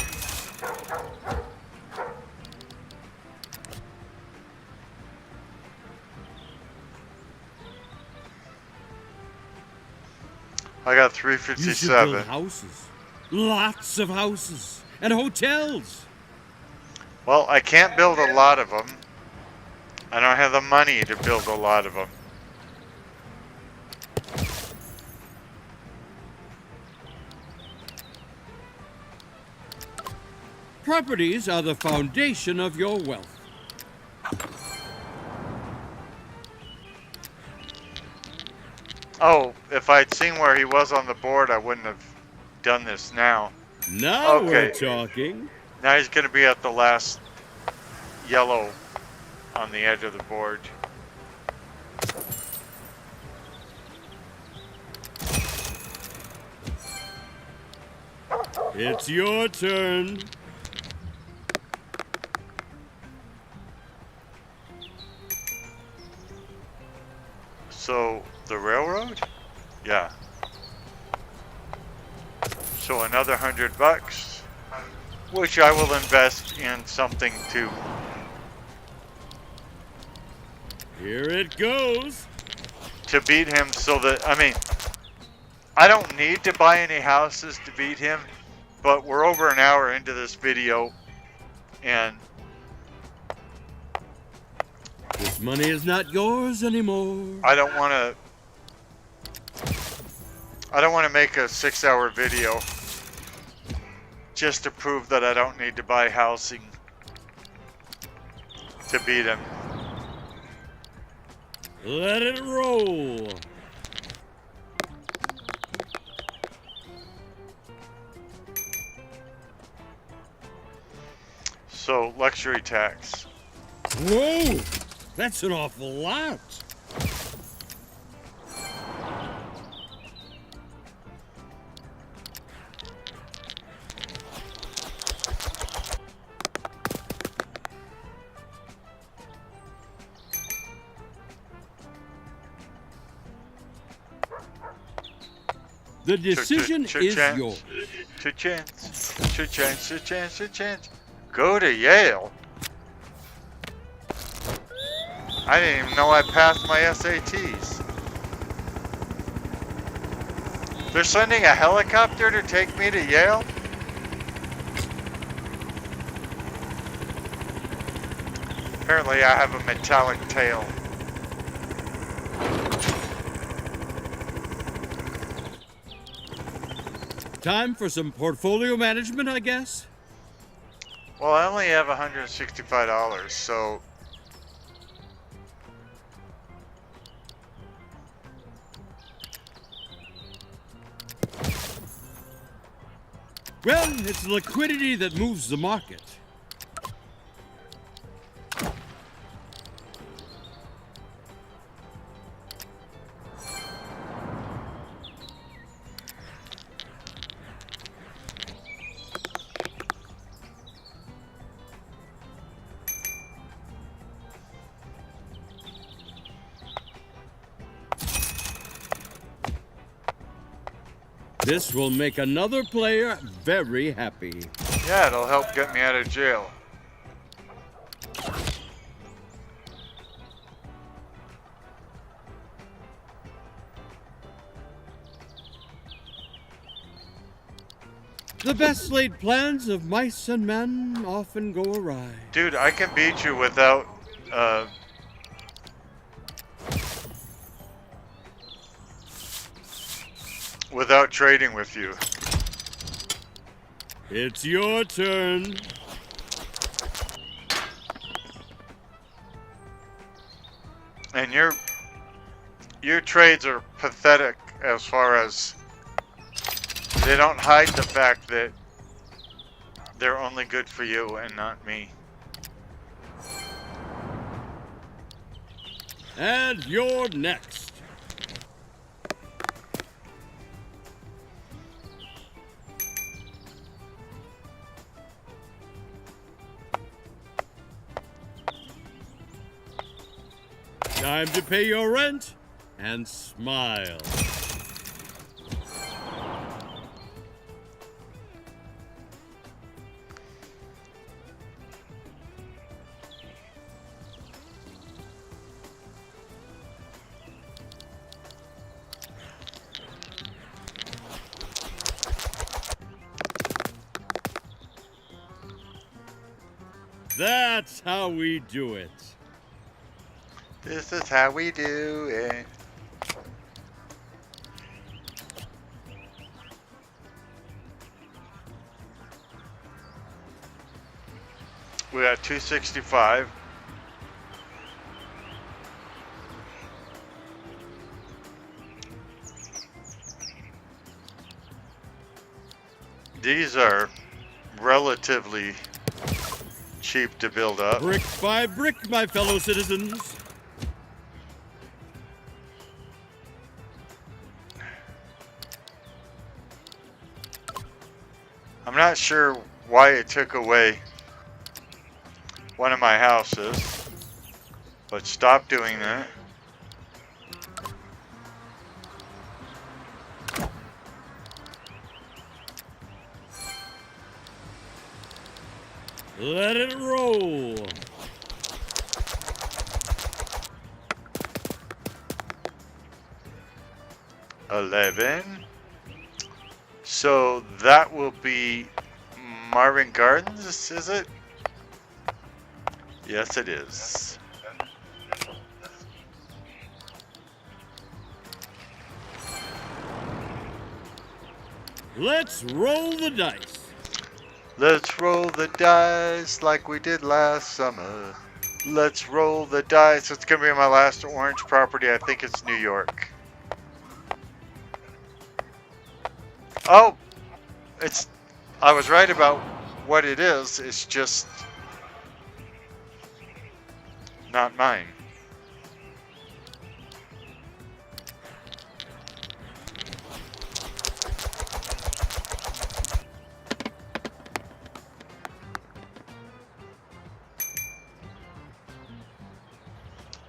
I got You should 357. build houses. Lots of houses. And hotels. Well, I can't build a lot of them. I don't have the money to build a lot of them. Properties are the foundation of your wealth. Oh, if I'd seen where he was on the board, I wouldn't have done this now. Now we're Okay. talking. Now he's going to be at the last yellow on the edge of the board. It's your turn. So, the railroad? Yeah. So another $100, which I will invest in something Here it goes. to beat him so that, I mean, I don't need to buy any houses to beat him, but we're over an hour into this video, and This money is not yours anymore. I don't want to make a 6-hour video just to prove that I don't need to buy housing to beat him. Let it roll. So, luxury tax. Whoa, that's an awful lot. The decision is yours. Chance. Go to Yale. I didn't even know I passed my SATs. They're sending a helicopter to take me to Yale? Apparently I have a metallic tail. Time for some portfolio management, I guess? Well, I only have $165, so... Well, it's liquidity that moves the market. This will make another player very happy. Yeah, it'll help get me out of jail. The best laid plans of mice and men often go awry. Dude, I can beat you without, without trading with you. It's your turn. And your trades are pathetic as far as they don't hide the fact that they're only good for you and not me. And you're next. Time to pay your rent and smile. That's how we do it. This is how we do it. We got 265. These are relatively cheap to build up. Brick by brick, my fellow citizens. I'm not sure why it took away one of my houses, but stop doing that. Let it roll. $11. So that will be Marvin Gardens, is it? Yes, it is. Let's roll the dice. Let's roll the dice like we did last summer. Let's roll the dice. It's going to be my last orange property. I think it's New York. Oh, I was right about what it is. It's just not mine.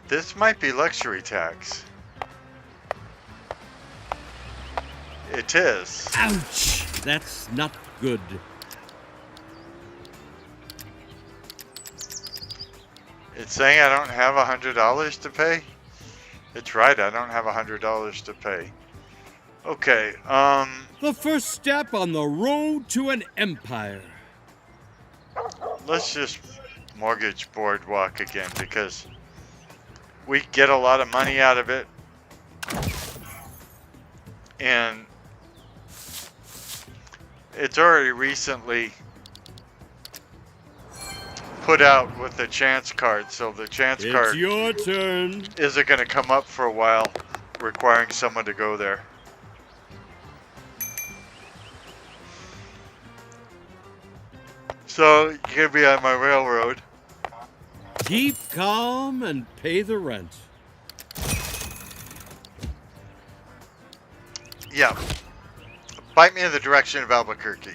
This might be luxury tax. It is. Ouch! That's not good. It's saying I don't have $100 to pay. It's right, I don't have $100 to pay. Okay, The first step on the road to an empire. let's just mortgage Boardwalk again because we get a lot of money out of it. And it's already recently put out with the chance card, so the chance It's card your turn. isn't going to come up for a while, requiring someone to go there. So you're going to be on my railroad. Keep calm and pay the rent. Yeah. Bite me in the direction of Albuquerque.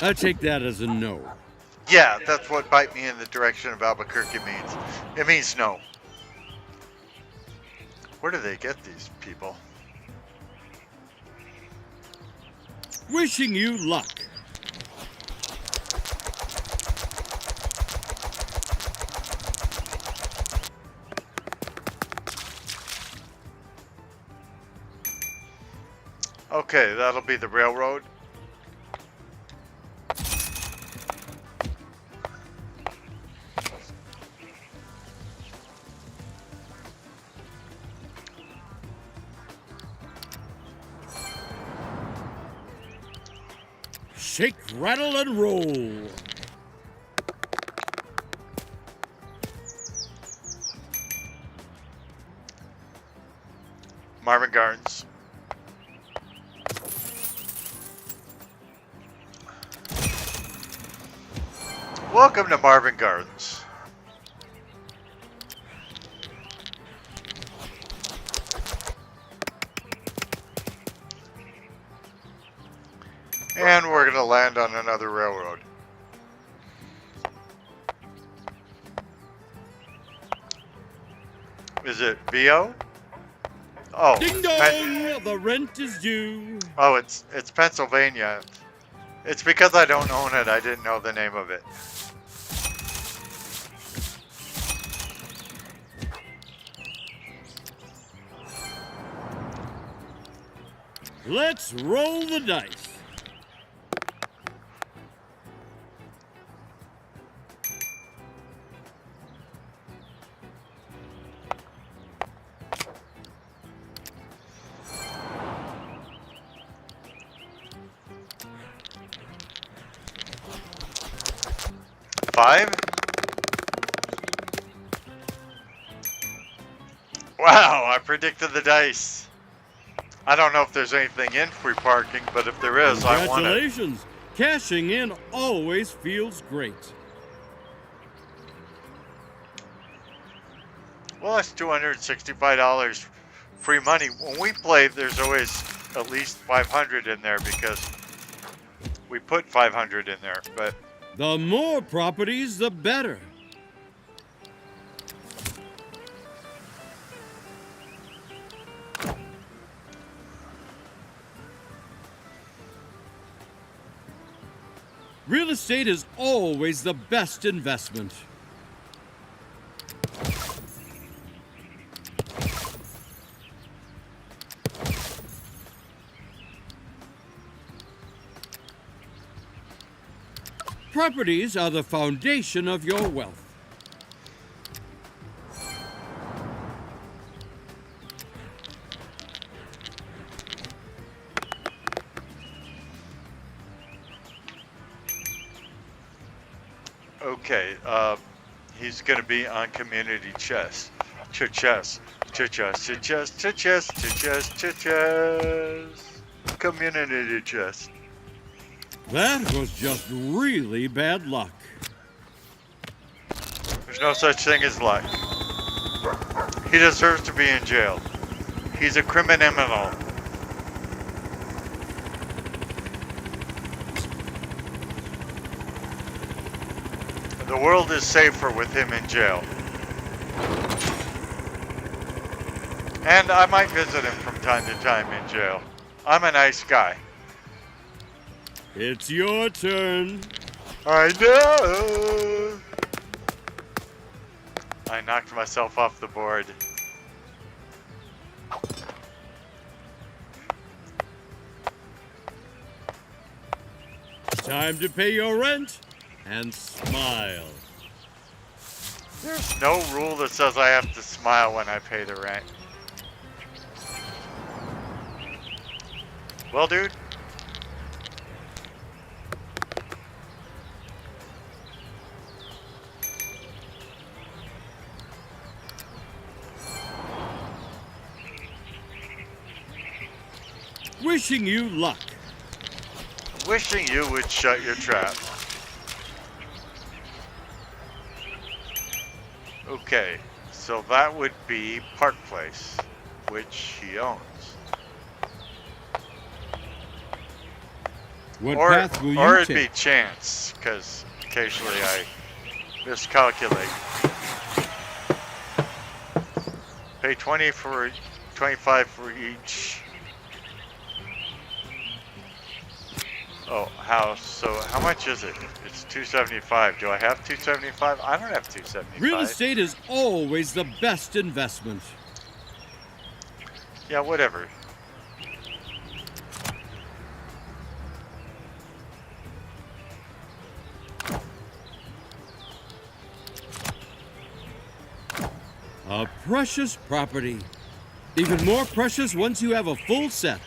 I take that as a no. Yeah, that's what bite me in the direction of Albuquerque means. It means no. Where do they get these people? Wishing you luck. Okay, that'll be the railroad. Shake, rattle, and roll. Marvin Gardens. Welcome to Marvin Gardens. And we're going to land on another railroad. Is it VO? Oh, Ding dong! The rent is due. oh, it's Pennsylvania. It's because I don't own it. I didn't know the name of it. Let's roll the dice. Five? Wow, I predicted the dice. I don't know if there's anything in free parking, but if there is, I want it. Congratulations. Cashing in always feels great. Well, that's $265 free money. When we play, there's always at least $500 in there because We put 500 in there, but The more properties, the better. Real estate is always the best investment. Properties are the foundation of your wealth. okay. He's gonna be on community chess. Chess. Community chess. That was just really bad luck. There's no such thing as luck. He deserves to be in jail. He's a criminal. The world is safer with him in jail. And I might visit him from time to time in jail. I'm a nice guy. It's your turn. I know. I knocked myself off the board. Time to pay your rent and smile. There's no rule that says I have to smile when I pay the rent. Well, dude. Wishing you luck. Wishing you would shut your trap. Okay, so that would be Park Place, which he owns. What Or path will it'd you be take? chance, because occasionally I miscalculate. Pay 25 for each. Oh, house. So how much is it? It's 275. Do I have 275? I don't have 275. Real estate is always the best investment. Yeah, whatever. A precious property. Even more precious once you have a full set.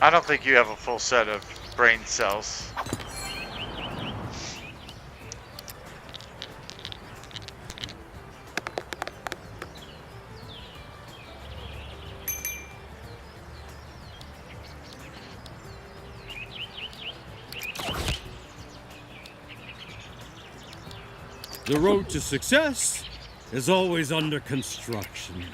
I don't think you have a full set of brain cells. The road to success is always under construction.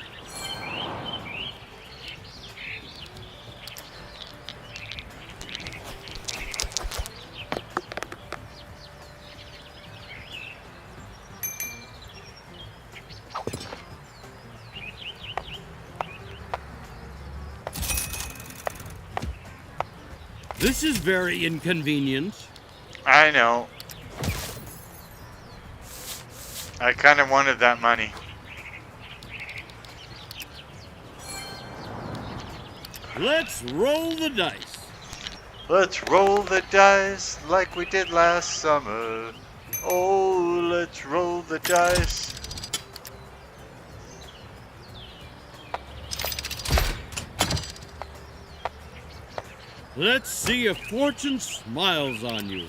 This is very inconvenient. I know. I kind of wanted that money. Let's roll the dice. Let's roll the dice like we did last summer. Oh, let's roll the dice. Let's see if fortune smiles on you.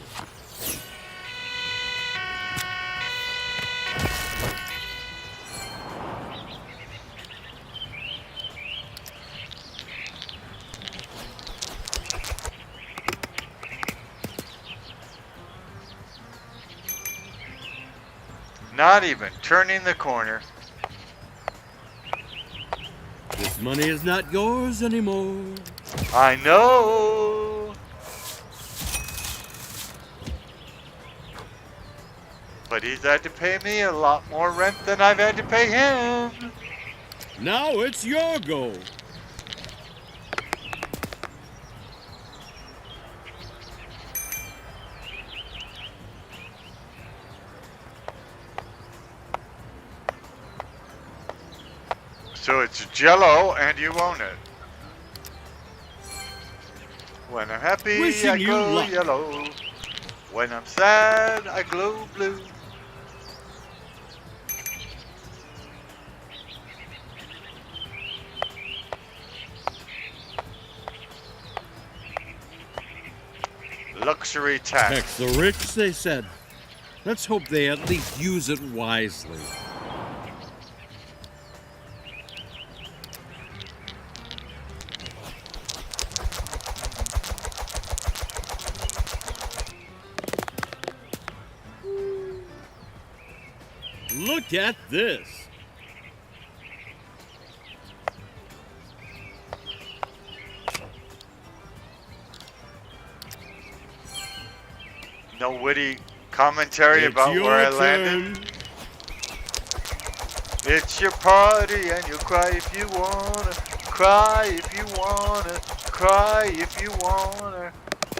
Not even turning the corner. This money is not yours anymore. I know. But he's had to pay me a lot more rent than I've had to pay him. Now it's your go. So it's Jello, and you own it. When I'm happy, Wishing I you glow luck. yellow. When I'm sad, I glow blue. Luxury tax. Tax the rich, they said. Let's hope they at least use it wisely. Look at this. No witty commentary It's about your where I turn. landed. It's your party and you'll cry if you wanna. Cry if you wanna. Cry if you wanna.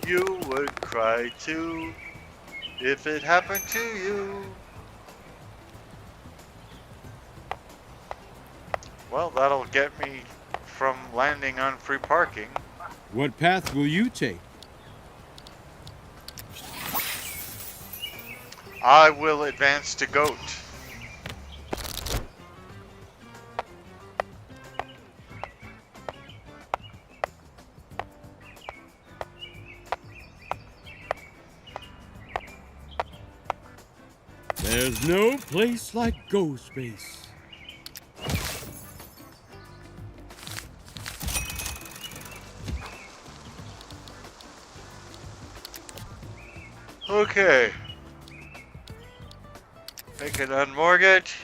You would cry too if it happened to you. Well, that'll get me from landing on free parking. What path will you take? I will advance to Goat. There's no place like Go Space. Okay. Make it unmortgage.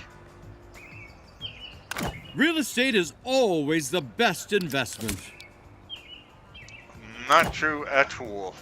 Real estate is always the best investment. Not true at all.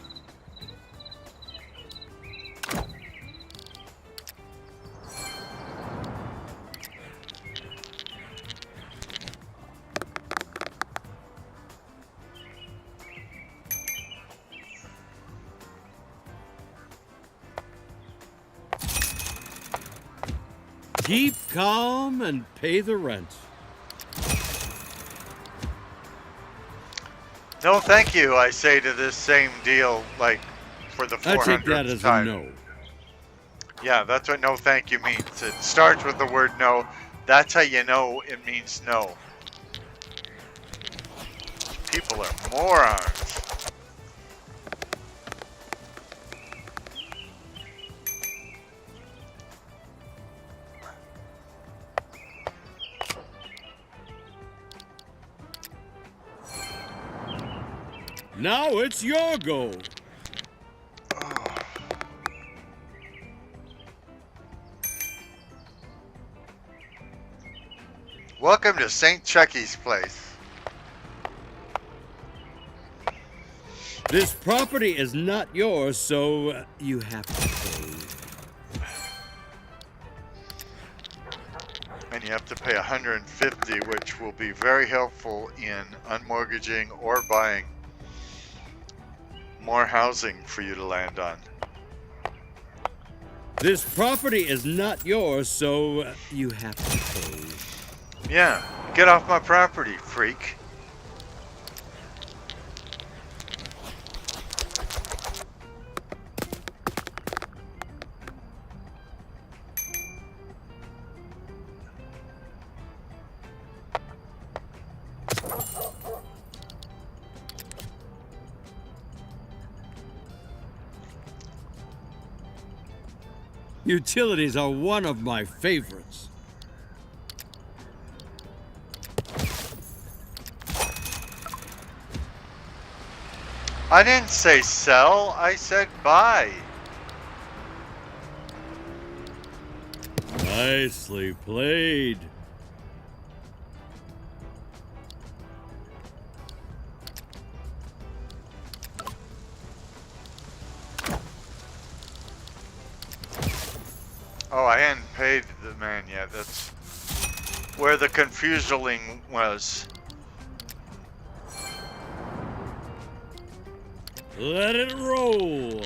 Keep calm and pay the rent. No, thank you, I say to this same deal, like, for the 400th I take that as time. a no. Yeah, that's what no thank you means. It starts with the word no. That's how you know it means no. People are morons. Now it's your go. Welcome to St. Chucky's place. This property is not yours, so you have to pay. And you have to pay $150, which will be very helpful in unmortgaging or buying more housing for you to land on. This property is not yours, so you have to pay. Yeah, get off my property, freak. Utilities are one of my favorites. I didn't say sell, I said buy. Nicely played. paid the man yet. That's where the confusioling was. Let it roll.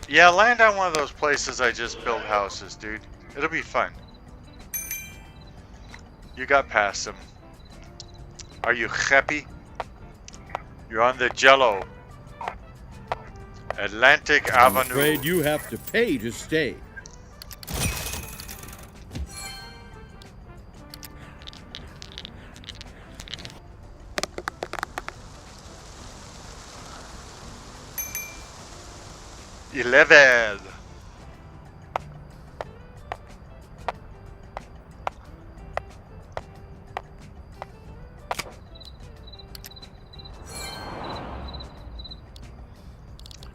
Yeah, land on one of those places I just built houses, dude. It'll be fun. You got past them. Are you happy? You're on the Jello. Atlantic I'm Avenue. afraid you have to pay to stay. Eleven.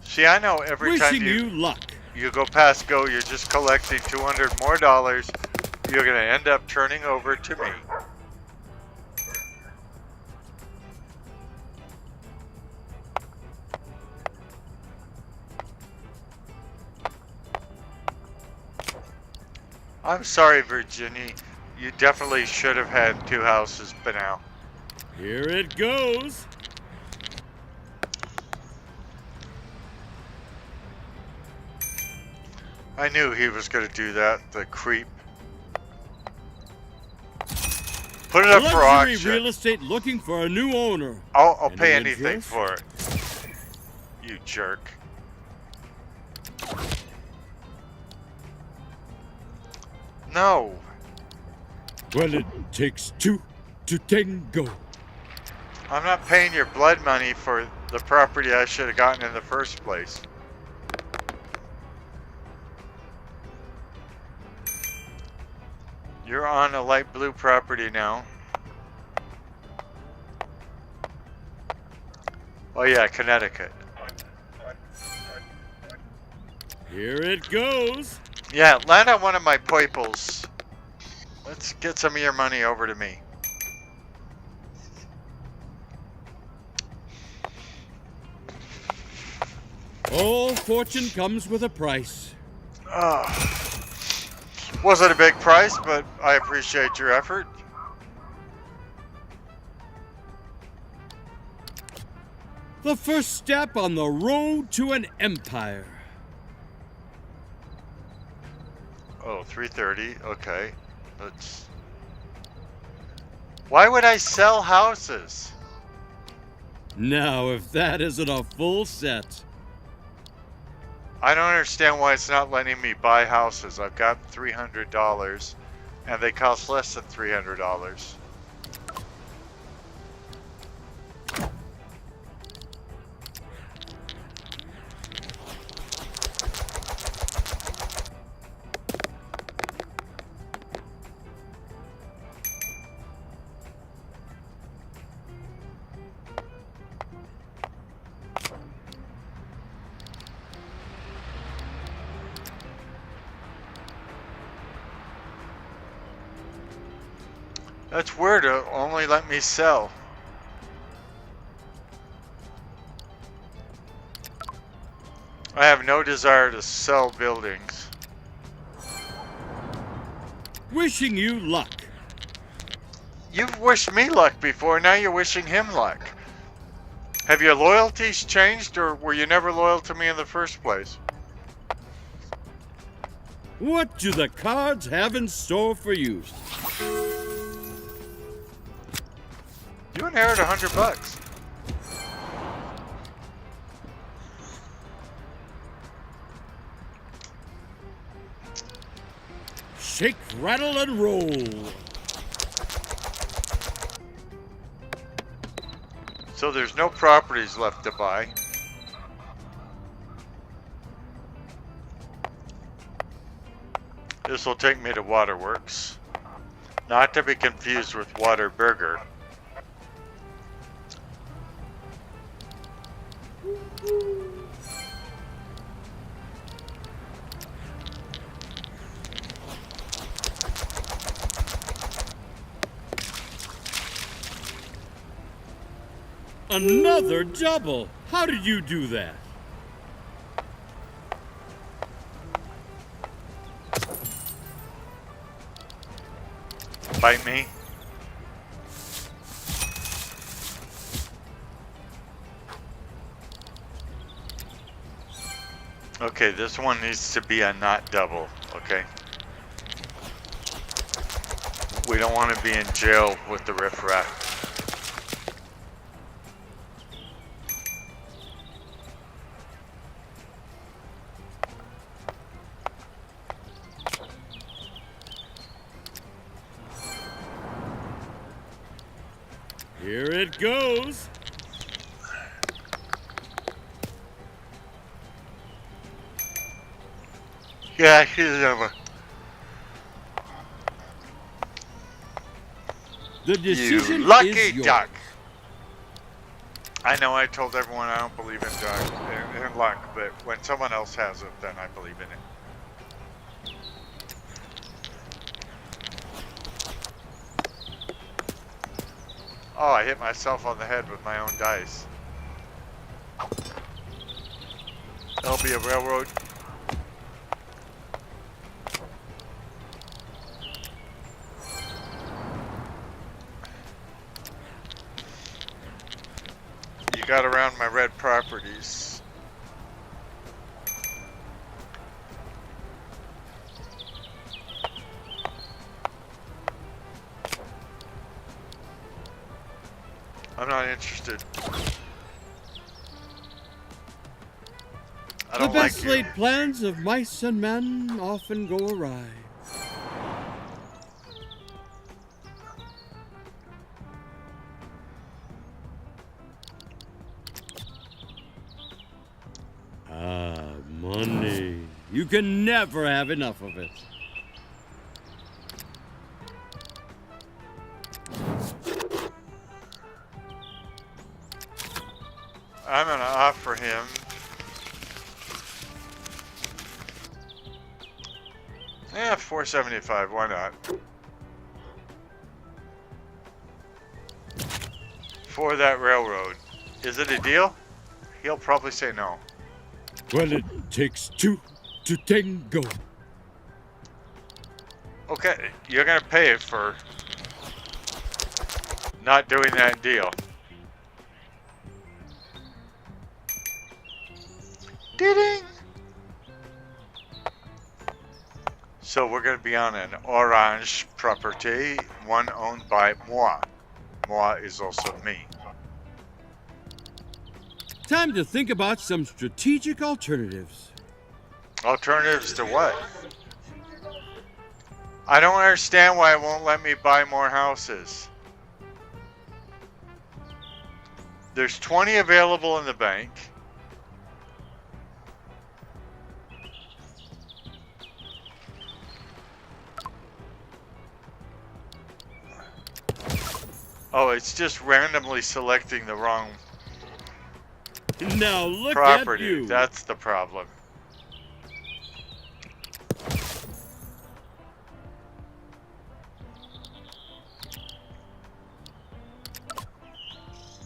See, I know every time Wishing you luck. you go past go, you're just collecting $200 more. You're gonna end up turning over to me. I'm sorry, Virginia. You definitely should have had 2 houses by now. Here it goes. I knew he was going to do that, the creep. Put it up for Luxury auction. real estate looking for a new owner. I'll Any pay anything interest? for it. You jerk. No. Well, it takes 2 to tango. I'm not paying your blood money for the property I should have gotten in the first place. You're on a light blue property now. Oh yeah, Connecticut. Here it goes. Yeah, land on one of my poiples. Let's get some of your money over to me. All fortune comes with a price. Wasn't a big price, but I appreciate your effort. The first step on the road to an empire. Oh, 330. Okay. Let's. Why would I sell houses? Now, if that isn't a full set. I don't understand why it's not letting me buy houses. I've got $300 and they cost less than $300. That's weird, it'll only let me sell. I have no desire to sell buildings. Wishing you luck. You've wished me luck before, now you're wishing him luck. Have your loyalties changed, or were you never loyal to me in the first place? What do the cards have in store for you? You inherit $100. Shake, rattle, and roll. So there's no properties left to buy. This will take me to Waterworks. Not to be confused with Waterburger. Another double. How did you do that? Bite me. Okay, this one needs to be a not double, okay? We don't want to be in jail with the riffraff. Here it goes. Yeah, she's over. The decision You lucky is yours. duck. I know I told everyone I don't believe in luck, but when someone else has it, then I believe in it. Oh, I hit myself on the head with my own dice. There'll be a railroad. You got around my red properties. I'm not interested. I The don't best like you. laid plans of mice and men often go awry. Ah, money. You can never have enough of it. I'm gonna offer him $475, why not? For that railroad. Is it a deal? He'll probably say no. Well, it takes two to tango. Okay, you're gonna pay for not doing that deal. Ding! So we're gonna be on an orange property, one owned by moi. Moi is also me. Time to think about some strategic alternatives. Alternatives to what? I don't understand why it won't let me buy more houses. There's 20 available in the bank. Oh, it's just randomly selecting the wrong Now look property. at you. That's the problem.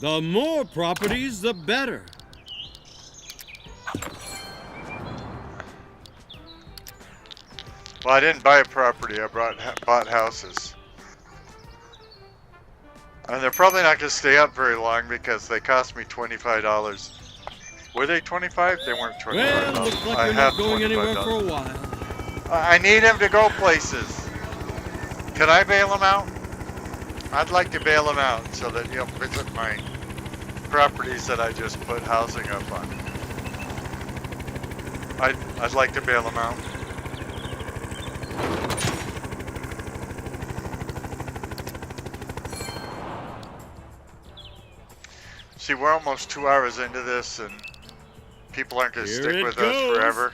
The more properties, the better. Well, I didn't buy a property. I bought houses. And they're probably not going to stay up very long because they cost me $25. Were they 25? They weren't 25. Well, looks like you're not going anywhere for a while. I need him to go places. Can I bail him out? I'd like to bail him out so that he'll visit my properties that I just put housing up on. I'd like to bail him out. See, we're almost 2 hours into this, and people aren't going to Here stick it with goes. us forever.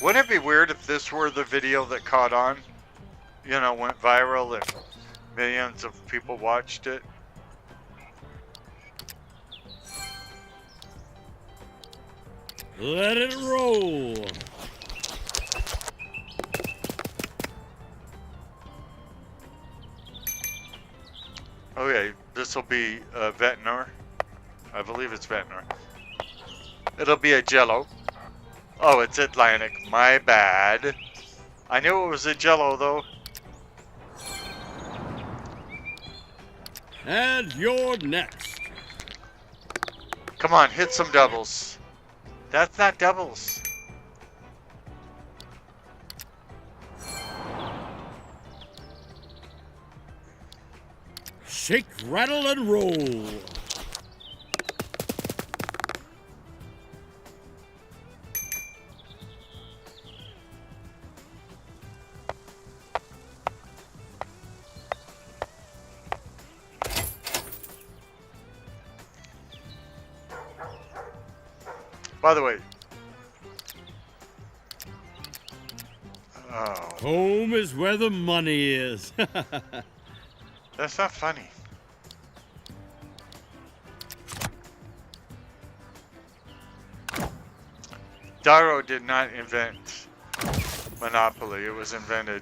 Wouldn't it be weird if this were the video that caught on? You know, went viral and millions of people watched it? Let it roll. Okay, this will be Ventnor. I believe it's Ventnor. It'll be a Jello. Oh, it's Atlantic. My bad. I knew it was a Jello, though. And you're next. Come on, hit some doubles. That's not doubles. Shake, rattle, and roll. By the way. Oh. Home is where the money is. That's not funny. Darrow did not invent Monopoly. It was invented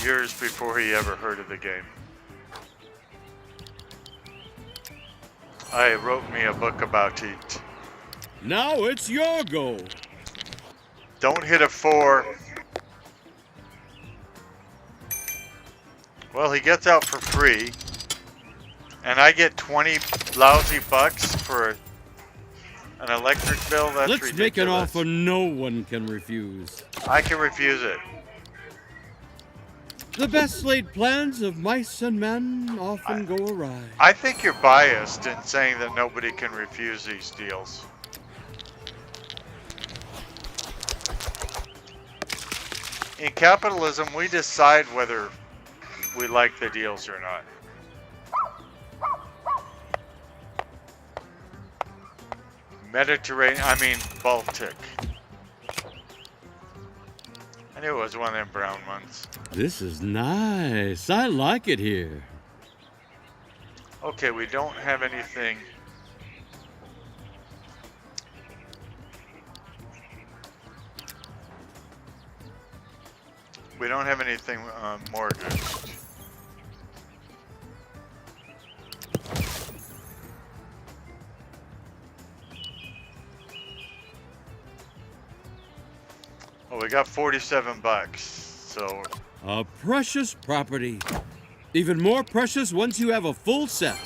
years before he ever heard of the game. I wrote me a book about it. Now it's your go. Don't hit a 4. Well, he gets out for free. And I get 20 lousy bucks for an electric bill? That's Let's ridiculous. make an offer no one can refuse. I can refuse it. The best laid plans of mice and men often go awry. I think you're biased in saying that nobody can refuse these deals. In capitalism, we decide whether we like the deals or not. Baltic. I knew it was one of them brown ones. This is nice. I like it here. Okay, we don't have anything. We don't have anything mortgaged. Oh, we got 47 bucks, so. A precious property. Even more precious once you have a full set.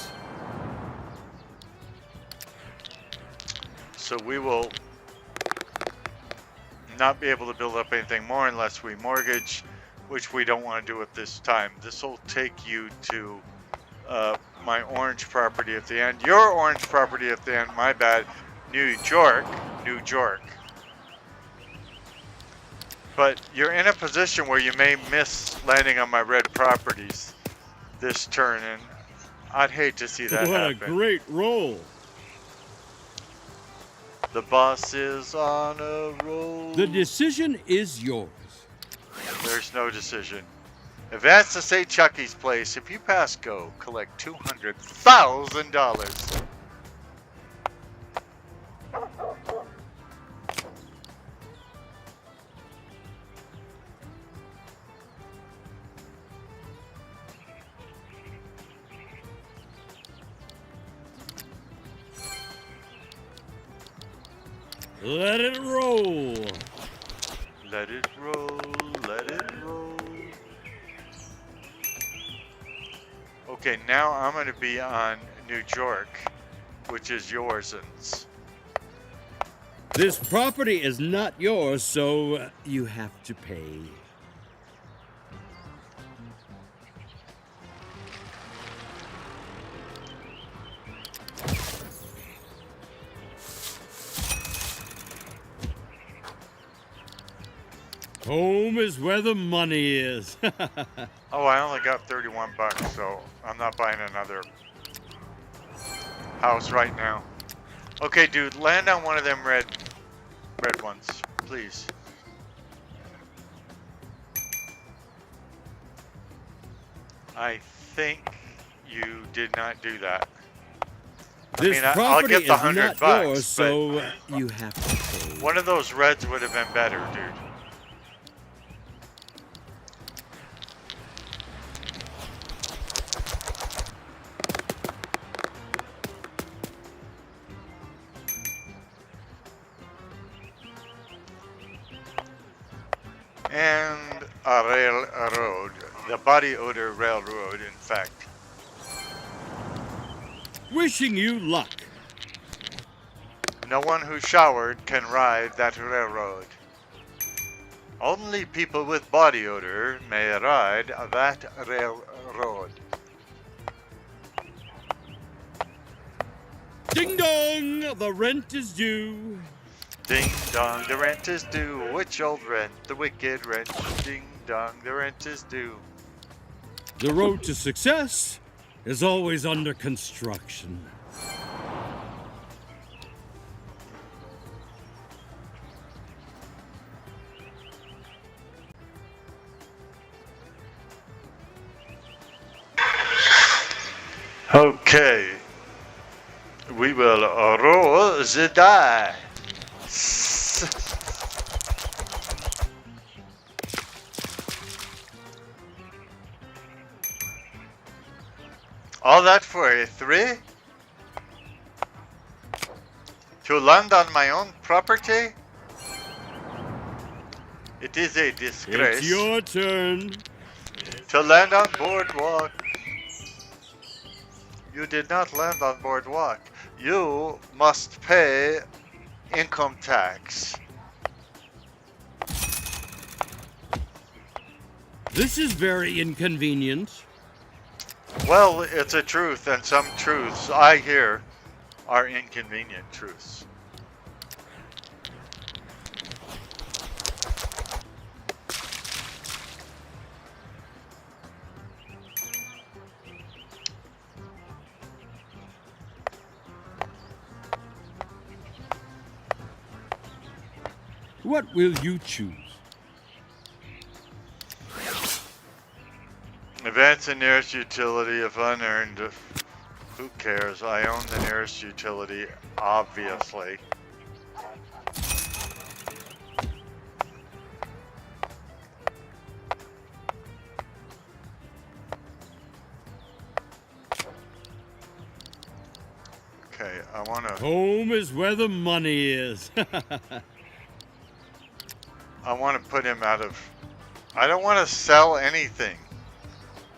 So we will not be able to build up anything more unless we mortgage, which we don't want to do at this time. This will take you to my orange property at the end. Your orange property at the end, my bad. New York. But you're in a position where you may miss landing on my red properties this turn, and I'd hate to see that What happen. a great roll. The boss is on a roll. The decision is yours. There's no decision. Advance to St. Chucky's place. If you pass go, collect $200,000. Let it roll. Let it roll, let it roll. Okay, now I'm going to be on New York, which is yours. This property is not yours, so you have to pay. Home is where the money is. Oh, I only got 31 bucks, so I'm not buying another house right now. Okay, dude, land on one of them red ones, please. I think you did not do that. This I'll property get the is not $100, yours, but so you have to pay. one of those reds would have been better, dude. And a railroad. The body odor railroad, in fact. Wishing you luck. No one who showered can ride that railroad. Only people with body odor may ride that railroad. Ding dong! The rent is due. Ding dong, the rent is due. Which old rent? The wicked rent. Ding dong, the rent is due. The road to success is always under construction. Okay. We will roll the die. All that for a 3? To land on my own property? It is a disgrace. It's your turn. To land on boardwalk. You did not land on boardwalk. You must pay income tax. This is very inconvenient. Well, it's a truth, and some truths I hear are inconvenient truths. What will you choose? Advance the nearest utility if unearned. Who cares? I own the nearest utility, obviously. Okay, I want to... Home is where the money is. I want to put him out of... I don't want to sell anything.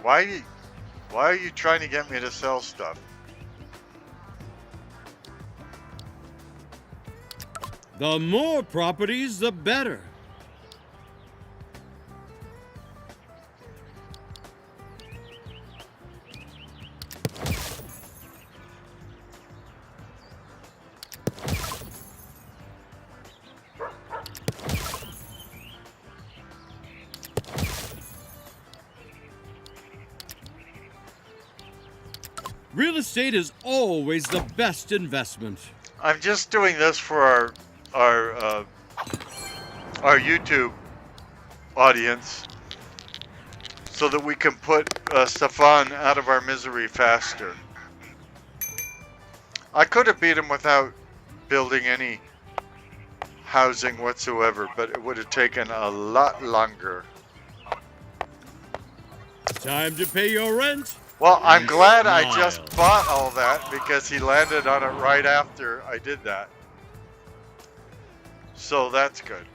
Why are you trying to get me to sell stuff? The more properties, the better. Real estate is always the best investment. I'm just doing this for our YouTube audience, so that we can put Stefan out of our misery faster. I could have beat him without building any housing whatsoever, but it would have taken a lot longer. Time to pay your rent. Well, I'm glad I Smile. just bought all that because he landed on it right after I did that. So that's good.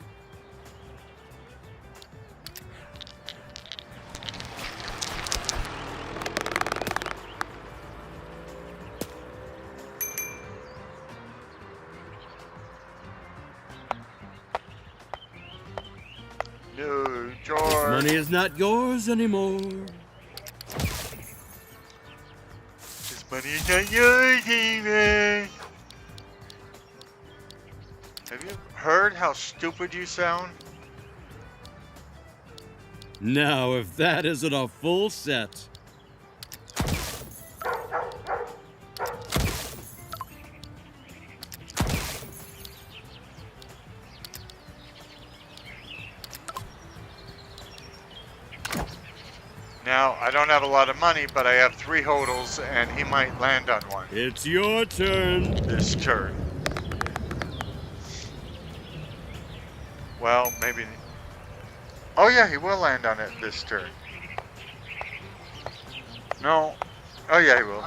No, George. Money is not yours anymore. This money is not yours anymore. Have you heard how stupid you sound? Now, if that isn't a full set. Now, I don't have a lot of money, but I have 3 hodls, and he might land on one It's your turn. this turn. Well, maybe... Oh yeah, he will land on it this turn. No. Oh yeah, he will.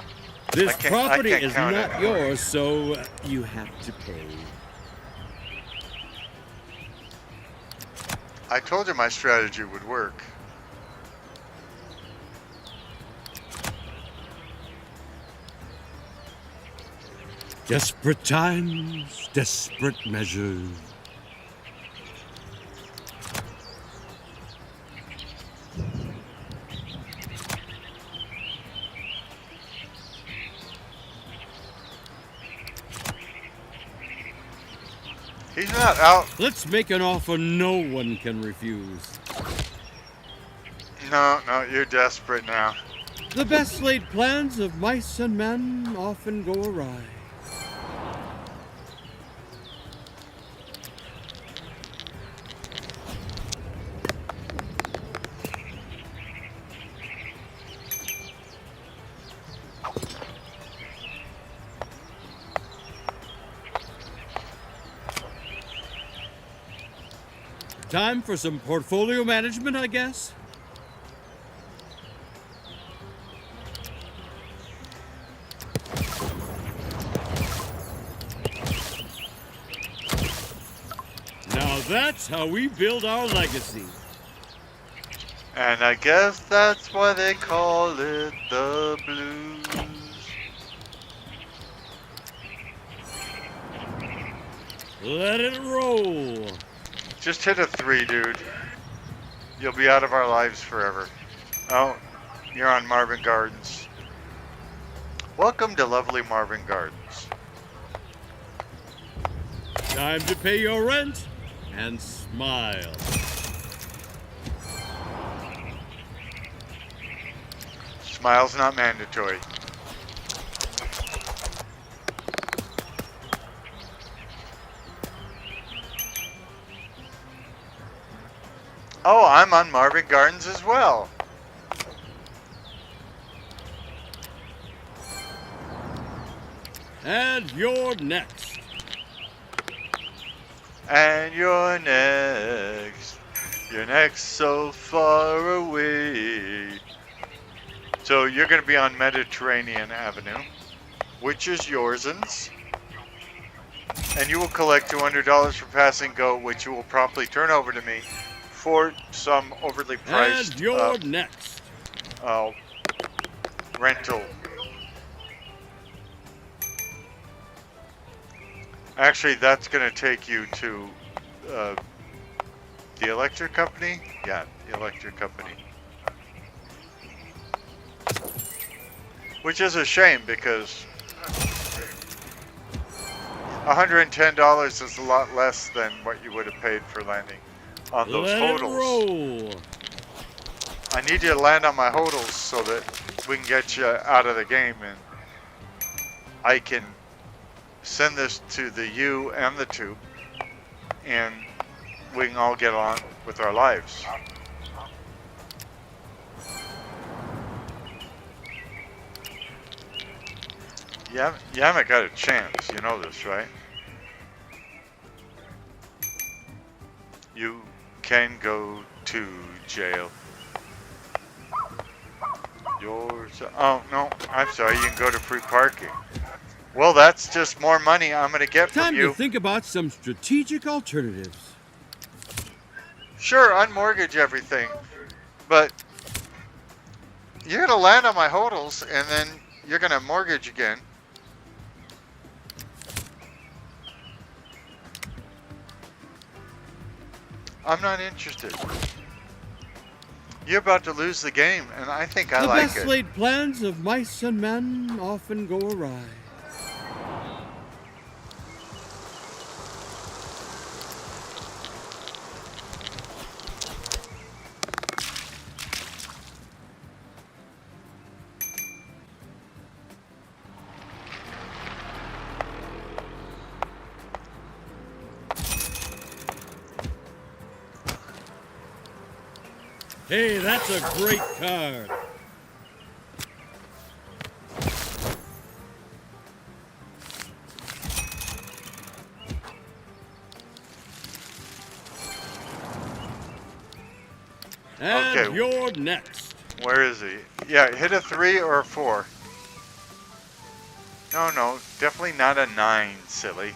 This I property can't is count not anymore. yours, so you have to pay. I told you my strategy would work. Desperate times, desperate measures. He's not out. Let's make an offer no one can refuse. No, you're desperate now. The best laid plans of mice and men often go awry. Time for some portfolio management, I guess? Now that's how we build our legacy. And I guess that's why they call it the blues. Let it roll. Just hit a 3, dude. You'll be out of our lives forever. Oh, you're on Marvin Gardens. Welcome to lovely Marvin Gardens. Time to pay your rent and smile. Smile's not mandatory. Oh, I'm on Marvin Gardens as well. And you're next. And you're next. You're next so far away. So you're going to be on Mediterranean Avenue, which is yours'ns. And you will collect $200 for passing go, which you will promptly turn over to me for some overly priced And you're next. Rental. Actually, that's going to take you to the electric company. Yeah, the electric company. Which is a shame because $110 is a lot less than what you would have paid for landing on those Let hodls. it roll. I need you to land on my hodls so that we can get you out of the game and I can send this to the U and the tube and we can all get on with our lives. You haven't got a chance, you know this, right? You can go to jail. Oh, no, I'm sorry, you can go to free parking. Well, that's just more money I'm going to get from Time you. to think about some strategic alternatives. Sure, unmortgage everything, but you're going to land on my hodls and then you're going to mortgage again. I'm not interested. You're about to lose the game, and I think I The like best it. laid plans of mice and men often go awry. Hey, that's a great card. And Okay. you're next. Where is he? Yeah, hit a 3 or a 4. No, definitely not a 9, silly.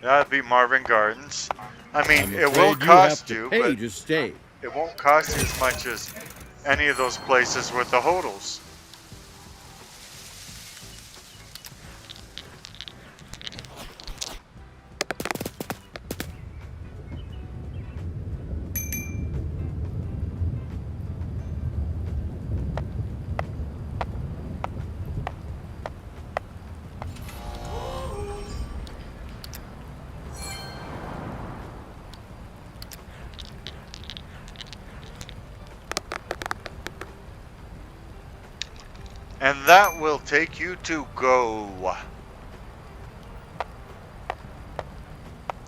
That'd be Marvin Gardens. I mean, I'm it will afraid you have cost to you, pay but to stay. it won't cost you as much as any of those places with the hotels. And that will take you to Go.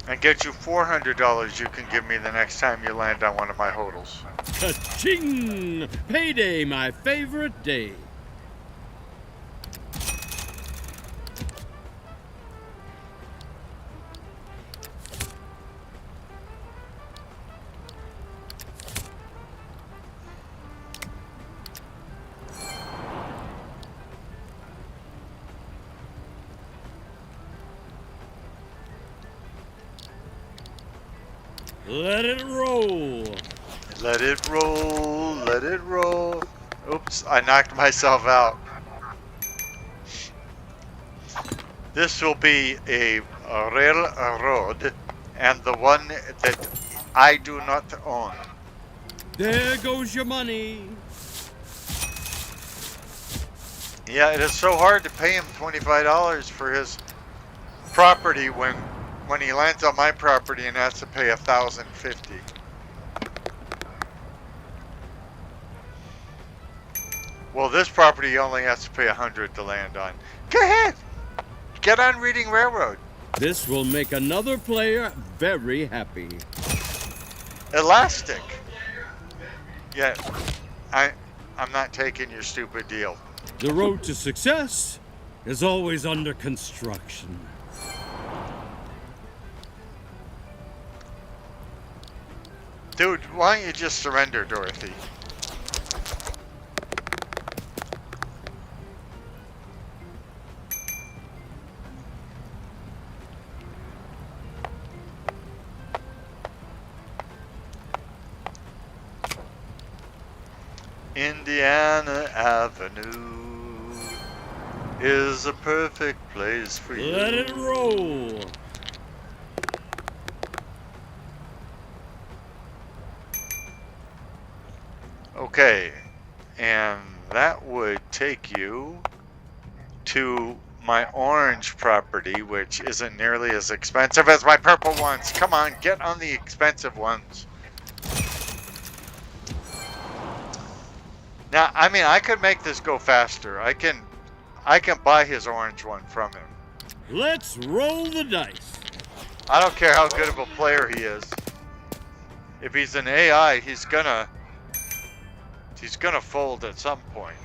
And get you $400 you can give me the next time you land on one of my hotels. Ka-ching! Payday, my favorite day. Let it roll. Let it roll, let it roll. Oops, I knocked myself out. This will be a railroad, and the one that I do not own. There goes your money. Yeah, it is so hard to pay him $25 for his property when he lands on my property and has to pay $1,050. Well, this property only has to pay $100 to land on. Go ahead, get on Reading Railroad. This will make another player very happy. Elastic. Yeah, I'm not taking your stupid deal. The road to success is always under construction. Dude, why don't you just surrender, Dorothy? Indiana Avenue is a perfect place for you. Let it roll. Okay, and that would take you to my orange property, which isn't nearly as expensive as my purple ones. Come on, get on the expensive ones. Now, I mean, I could make this go faster. I can buy his orange one from him. Let's roll the dice. I don't care how good of a player he is. If he's an AI, he's gonna fold at some point.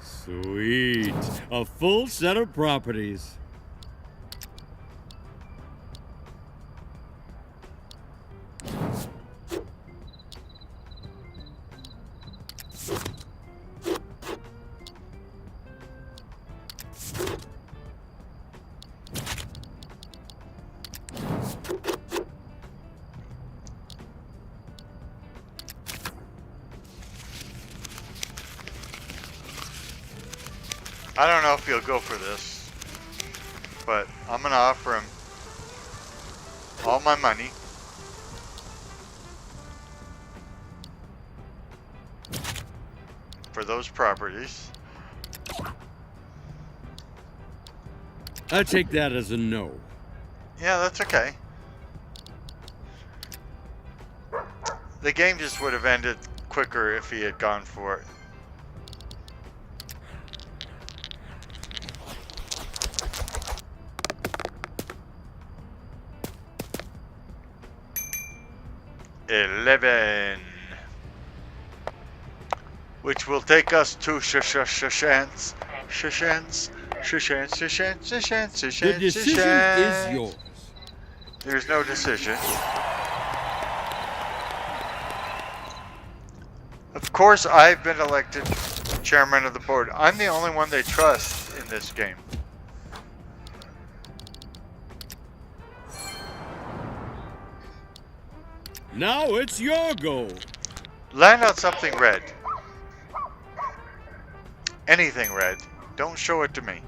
Sweet. A full set of properties. I don't know if he'll go for this, but I'm gonna offer him all my money. For those properties. I take that as a no. Yeah, that's okay. The game just would have ended quicker if he had gone for it. $11, which will take us to Shashance. The decision is yours. There's no decision. Of course, I've been elected chairman of the board. I'm the only one they trust in this game. Now it's your go. Land on something red. Anything red. Don't show it to me.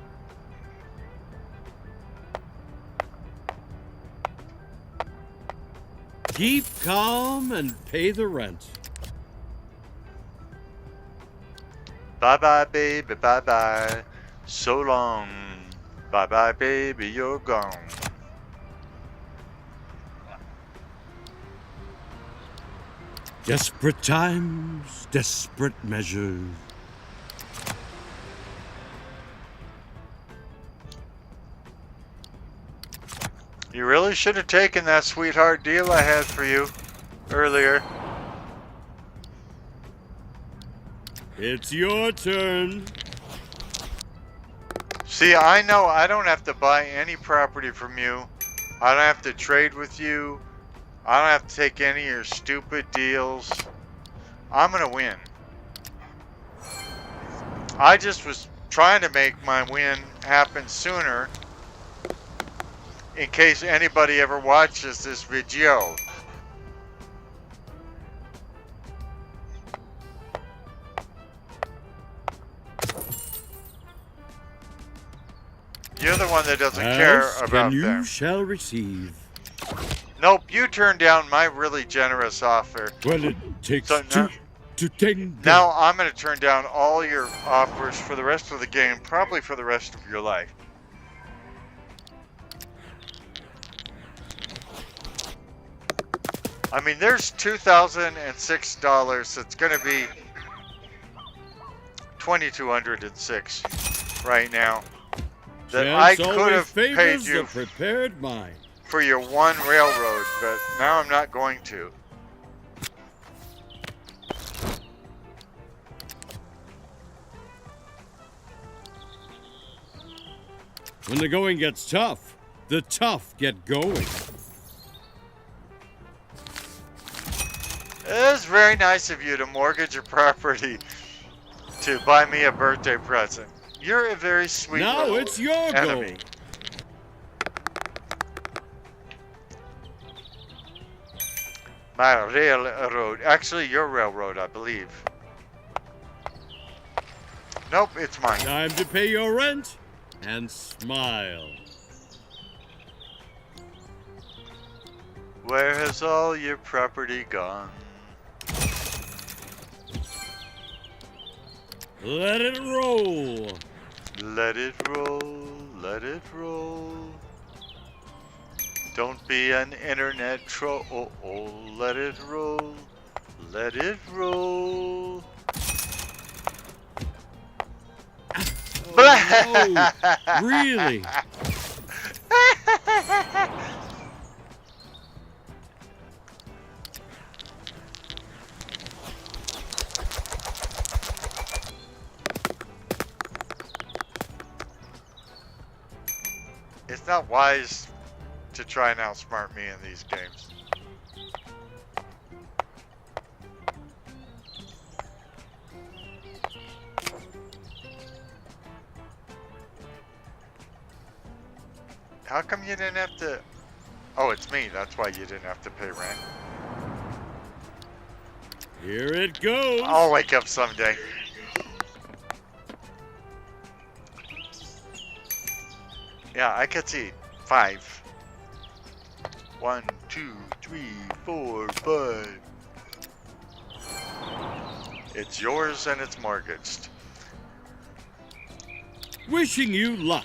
Keep calm and pay the rent. Bye-bye, baby, bye-bye. So long. Bye-bye, baby, you're gone. Desperate times, desperate measures. You really should have taken that sweetheart deal I had for you earlier. It's your turn. See, I know I don't have to buy any property from you. I don't have to trade with you. I don't have to take any of your stupid deals. I'm gonna win. I just was trying to make my win happen sooner in case anybody ever watches this video. You're the one that doesn't care Ask about and you them. shall receive. Nope, you turned down my really generous offer. Well, it takes So two to tango. Now I'm going to turn down all your offers for the rest of the game, probably for the rest of your life. I mean, there's $2,006 that's going to be $2,206 right now that I Chance could always have paid favors you the prepared mind. for your one railroad, but now I'm not going to. When the going gets tough, the tough get going. It was very nice of you to mortgage your property to buy me a birthday present. You're a very sweet Now little it's your enemy. go. My railroad. Actually, your railroad, I believe. Nope, it's mine. Time to pay your rent and smile. Where has all your property gone? Let it roll. Let it roll, let it roll. Don't be an internet troll. Let it roll, let it roll. Oh, no. Really? It's not wise to try and outsmart me in these games. How come you didn't have to... Oh, it's me. That's why you didn't have to pay rent. Here it goes. I'll wake up someday. Yeah, I could see 5. 1, 2, 3, 4, 5. It's yours and it's mortgaged. Wishing you luck.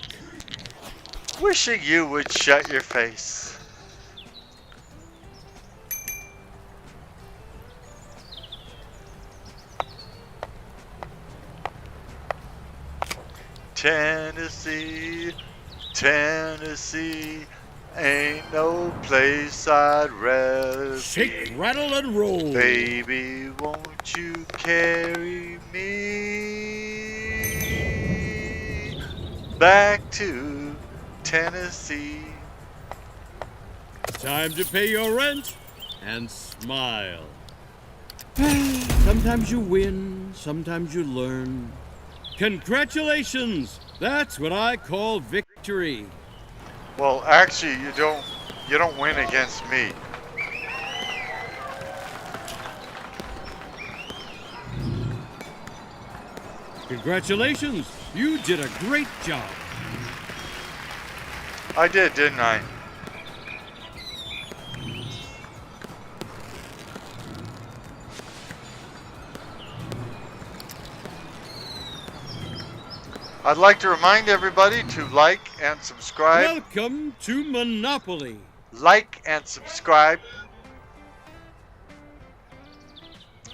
Wishing you would shut your face. Tennessee, Tennessee, ain't no place I'd rather Shake, be. rattle, and roll. Baby, won't you carry me back to Tennessee? Time to pay your rent and smile. Sometimes you win, sometimes you learn. Congratulations! That's what I call victory. Well, actually, you don't win against me. Congratulations! You did a great job. I did, didn't I? I'd like to remind everybody to like and subscribe. Welcome to Monopoly. Like and subscribe.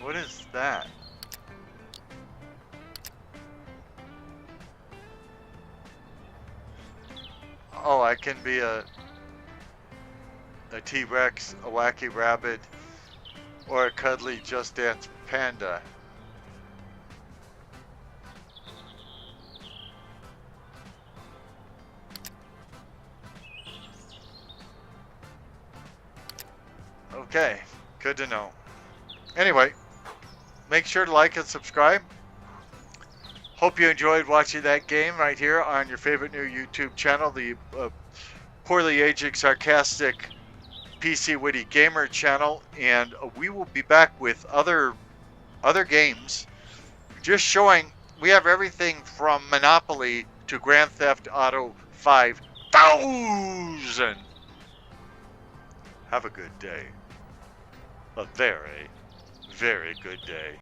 What is that? Oh, I can be a T-Rex, a wacky rabbit, or a cuddly Just Dance panda. Okay, good to know. Anyway, make sure to like and subscribe. Hope you enjoyed watching that game right here on your favorite new YouTube channel, the Poorly Aged Sarcastic PC Witty Gamer channel, and we will be back with other games, just showing we have everything from Monopoly to Grand Theft Auto 5000. Have a good day. A very, very good day.